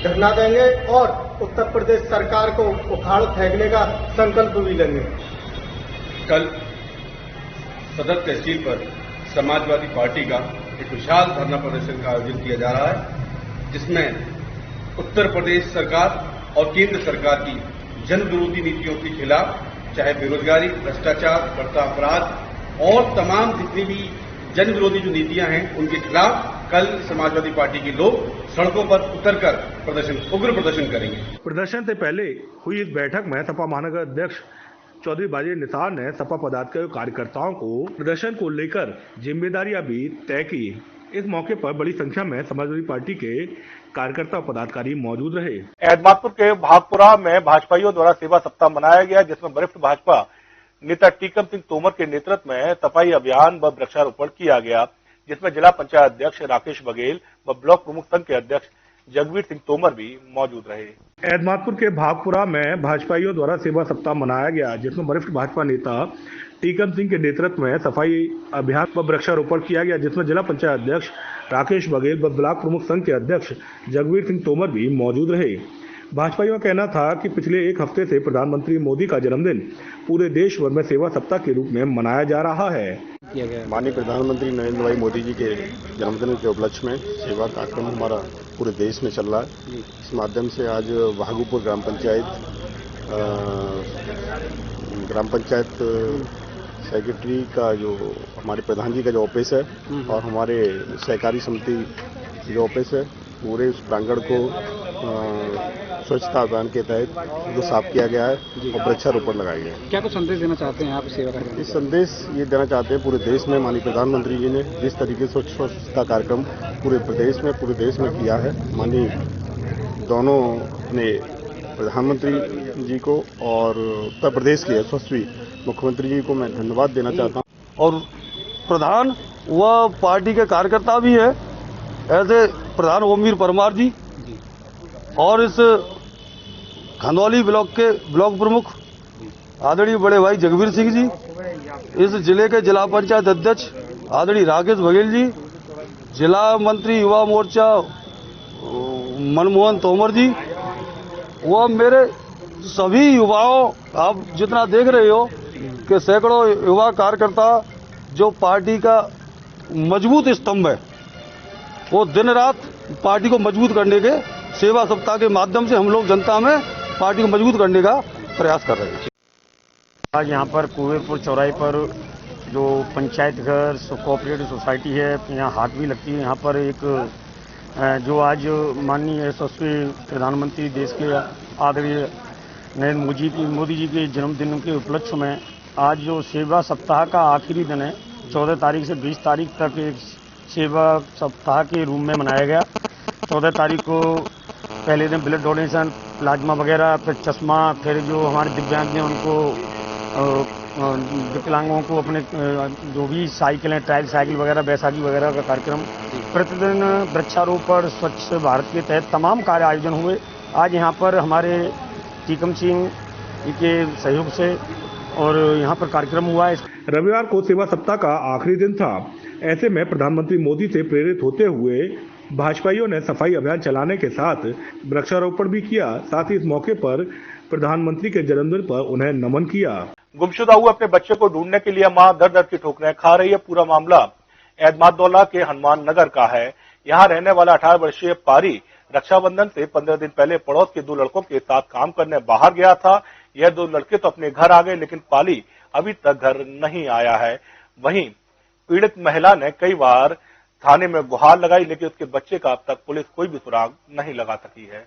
धरना देंगे और उत्तर प्रदेश सरकार को उखाड़ फेंकने का संकल्प भी लेंगे। कल सदर तहसील पर समाजवादी पार्टी का एक विशाल धरना प्रदर्शन का आयोजन किया जा रहा है, जिसमें उत्तर प्रदेश सरकार और केंद्र सरकार की जन विरोधी नीतियों के खिलाफ, चाहे बेरोजगारी, भ्रष्टाचार, बढ़ता अपराध और तमाम जितनी भी जन विरोधी जो नीतियां हैं उनके खिलाफ कल समाजवादी पार्टी के लोग सड़कों पर उतरकर उग्र प्रदर्शन करेंगे। प्रदर्शन से पहले हुई इस बैठक में सपा महानगर अध्यक्ष चौधरी बाजी निसार ने सपा पदाधिकारियों कार्यकर्ताओं को प्रदर्शन को लेकर जिम्मेदारियां भी तय की। इस मौके पर बड़ी संख्या में समाजवादी पार्टी के कार्यकर्ता और पदाधिकारी मौजूद रहे। एतमादपुर के भागपुरा में भाजपाइयों द्वारा सेवा सप्ताह मनाया गया, जिसमें वरिष्ठ भाजपा नेता टीकम सिंह तोमर के नेतृत्व में सफाई अभियान व वृक्षारोपण किया गया, जिसमें जिला पंचायत अध्यक्ष राकेश बघेल व ब्लॉक प्रमुख संघ के अध्यक्ष जगवीर सिंह तोमर भी मौजूद रहे। एतमादपुर के भागपुरा में भाजपाइयों द्वारा सेवा सप्ताह मनाया गया, जिसमें वरिष्ठ भाजपा नेता टीकम सिंह के नेतृत्व में सफाई अभियान व वृक्षारोपण किया गया, जिसमें जिला पंचायत अध्यक्ष राकेश बघेल व ब्लॉक प्रमुख संघ के अध्यक्ष जगवीर सिंह तोमर भी मौजूद रहे। भाजपाइयों का कहना था कि पिछले एक हफ्ते से प्रधानमंत्री मोदी का जन्मदिन पूरे देश भर में सेवा सप्ताह के रूप में मनाया जा रहा है। माननीय प्रधानमंत्री नरेंद्र भाई मोदी जी के जन्मदिन के उपलक्ष्य में सेवा कार्यक्रम हमारा पूरे देश में चल रहा है। इस माध्यम से आज भागुपुर ग्राम पंचायत सेक्रेटरी का जो हमारे प्रधान जी का जो ऑफिस है और हमारे सहकारी समिति जो ऑफिस है, पूरे उस प्रांगण को स्वच्छता अभियान के तहत जो साफ किया गया है और वृक्षारोपण लगाया गया है। क्या कुछ संदेश देना चाहते हैं आप सेवा कार्यक्रम? इस संदेश ये देना चाहते हैं, पूरे देश में माननीय प्रधानमंत्री जी ने जिस तरीके से स्वच्छता कार्यक्रम पूरे देश में किया है, माननीय दोनों अपने प्रधानमंत्री जी को और उत्तर प्रदेश के यशस्वी मुख्यमंत्री जी को मैं धन्यवाद देना चाहता हूँ। और प्रधान व पार्टी के कार्यकर्ता भी है, ऐसे प्रधान ओमवीर परमार जी और इस खंदौली ब्लॉक के ब्लॉक प्रमुख आदरणीय बड़े भाई जगवीर सिंह जी, इस जिले के जिला पंचायत अध्यक्ष आदरणीय राकेश बघेल जी, जिला मंत्री युवा मोर्चा मनमोहन तोमर जी, वह मेरे सभी युवाओं, आप जितना देख रहे हो कि सैकड़ों युवा कार्यकर्ता जो पार्टी का मजबूत स्तंभ है, वो दिन रात पार्टी को मजबूत करने के सेवा सप्ताह के माध्यम से हम लोग जनता में पार्टी को मजबूत करने का प्रयास कर रहे हैं। आज यहाँ पर कुएपुर चौराहे पर जो पंचायत घर कोऑपरेटिव सोसाइटी है, यहाँ हाट भी लगती है। यहाँ पर एक जो आज माननीय यशस्वी प्रधानमंत्री देश के आदरणीय नरेंद्र मोदी जी के जन्मदिन के उपलक्ष्य में आज जो सेवा सप्ताह का आखिरी दिन है, 14 तारीख से 20 तारीख तक एक सेवा सप्ताह के रूप में मनाया गया। 14 तारीख को पहले दिन ब्लड डोनेशन, प्लाज्मा वगैरह, फिर चश्मा, फिर जो हमारे दिव्यांग हैं उनको विकलांगों को अपने जो भी साइकिलें, ट्रायल साइकिल वगैरह, बैसाखी वगैरह का कार्यक्रम, प्रतिदिन वृक्षारोपण, स्वच्छ भारत के तहत तमाम कार्य आयोजन हुए। आज यहाँ पर हमारे टीकम सिंह के सहयोग से और यहाँ पर कार्यक्रम हुआ है। रविवार को सेवा सप्ताह का आखिरी दिन था। ऐसे में प्रधानमंत्री मोदी से प्रेरित होते हुए भाजपाइयों ने सफाई अभियान चलाने के साथ वृक्षारोपण भी किया। साथ ही इस मौके पर प्रधानमंत्री के जन्मदिन पर उन्हें नमन किया। गुमशुदा हुए अपने बच्चे को ढूंढने के लिए मां दर दर की ठोकरें खा रही है। पूरा मामला एतमादौला के हनुमान नगर का है। यहाँ रहने वाला 18 वर्षीय पारी रक्षाबंधन से 15 दिन पहले पड़ोस के 2 लड़कों के साथ काम करने बाहर गया था। यह 2 लड़के तो अपने घर आ गए, लेकिन पाली अभी तक घर नहीं आया है। वहीं पीड़ित महिला ने कई बार थाने में गुहार लगाई, लेकिन उसके बच्चे का अब तक पुलिस कोई भी सुराग नहीं लगा सकी है।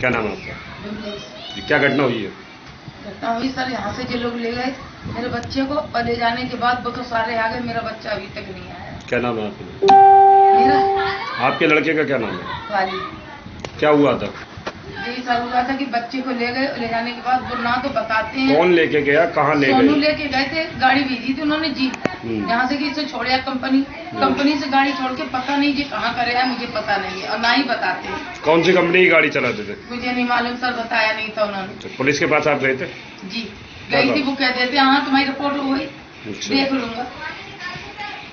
क्या नाम है आपका? क्या घटना हुई है? घटना हुई सर, यहाँ से जो लोग ले गए मेरे बच्चे को और ले जाने के बाद वो तो सारे आ गए, मेरा बच्चा अभी तक नहीं आया। क्या नाम है आपका? मेरा आपके लड़के का क्या नाम है? वाली। क्या हुआ था? यही सर हुआ था कि बच्चे को ले गए, ले जाने के बाद वो ना तो बताते हैं। कौन लेके गया, कहाँ ले गए? सोनू लेके गए थे, गाड़ी भेजी थी उन्होंने जी, यहाँ से कि इसे छोड़िया कंपनी से गाड़ी छोड़ के, पता नहीं जी कहाँ का रहा, मुझे पता नहीं है और ना ही बताते हैं। कौन सी कंपनी की गाड़ी चलाते थे? मुझे नहीं मालूम सर, बताया नहीं था उन्होंने। पुलिस के पास आप गए थे? जी। गई थी, वो कह देते हाँ तुम्हारी रिपोर्ट हो गई, देख लूंगा।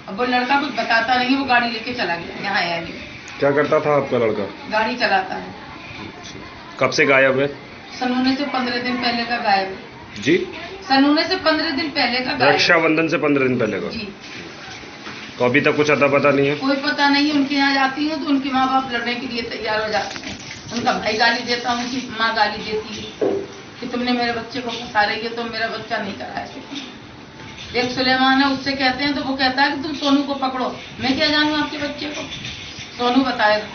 अब वो लड़का कुछ बताता नहीं, वो गाड़ी लेके चला गया, यहाँ आया नहीं। क्या करता था आपका लड़का? गाड़ी चलाता है। कब से गायब है? सनूने से 15 दिन पहले का गायब है जी। सनूने से 15 दिन पहले का गायब। रक्षाबंधन से 15 दिन पहले का जी। तो अभी तक कुछ अता पता नहीं है? कोई पता नहीं। उनके यहाँ जाती हूँ तो उनके माँ बाप लड़ने के लिए तैयार हो जाते हैं। उनका भाई गाली देता, उनकी माँ गाली देती है कि तुमने मेरे बच्चे को फंसा रही है, तो मेरा बच्चा नहीं कराया। एक सुलेमान है, उससे कहते हैं तो वो कहता है कि तुम सोनू को पकड़ो। मैं क्या जानूँ आपके बच्चे को, सोनू बताएगा।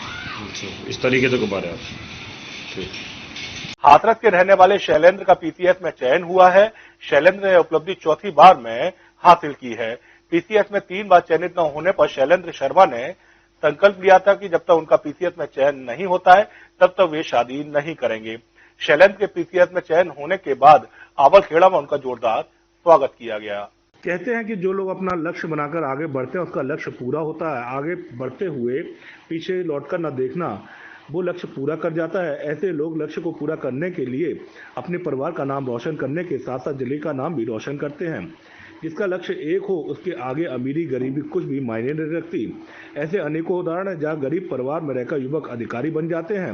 इस तरीके से घुमा रहे आप। हाथरस के रहने वाले शैलेंद्र का पीसीएस में चयन हुआ है। शैलेंद्र ने उपलब्धि चौथी बार में हासिल की है। पीसीएस में 3 बार चयनित न होने पर शैलेंद्र शर्मा ने संकल्प लिया था कि जब तक उनका पीसीएस में चयन नहीं होता है तब तक वे शादी नहीं करेंगे। शैलेंद्र के पीसीएस में चयन होने के बाद आवलखेड़ा में उनका जोरदार स्वागत किया गया। कहते हैं कि जो लोग अपना लक्ष्य बनाकर आगे बढ़ते हैं उसका लक्ष्य पूरा होता है। आगे बढ़ते हुए पीछे लौटकर न देखना, वो लक्ष्य पूरा कर जाता है। ऐसे लोग लक्ष्य को पूरा करने के लिए अपने परिवार का नाम रोशन करने के साथ साथ जिले का नाम भी रोशन करते हैं। जिसका लक्ष्य एक हो उसके आगे अमीरी गरीबी कुछ भी मायने नहीं रखती। ऐसे अनेकों उदाहरण हैं जहां गरीब परिवार में रहकर युवक अधिकारी बन जाते हैं।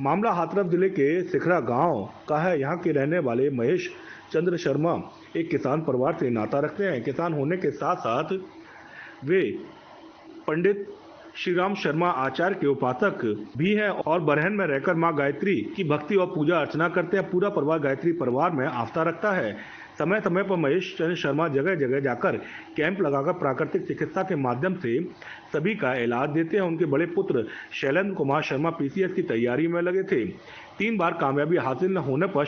मामला हाथरस जिले के सिखरा गांव का है। यहाँ के रहने वाले महेश चंद्र शर्मा एक किसान परिवार से नाता रखते हैं। किसान होने के साथ साथ वे पंडित श्री राम शर्मा आचार्य के उपासक भी हैं और बरहन में रहकर मां गायत्री की भक्ति और पूजा अर्चना करते हैं। पूरा परिवार गायत्री परिवार में आस्था रखता है। समय समय पर महेश चंद्र शर्मा जगह जगह जाकर कैंप लगाकर प्राकृतिक चिकित्सा के माध्यम से सभी का इलाज देते हैं। उनके बड़े पुत्र शैलेंद्र कुमार शर्मा पीसीएस की तैयारी में लगे थे। 3 बार कामयाबी हासिल न होने पर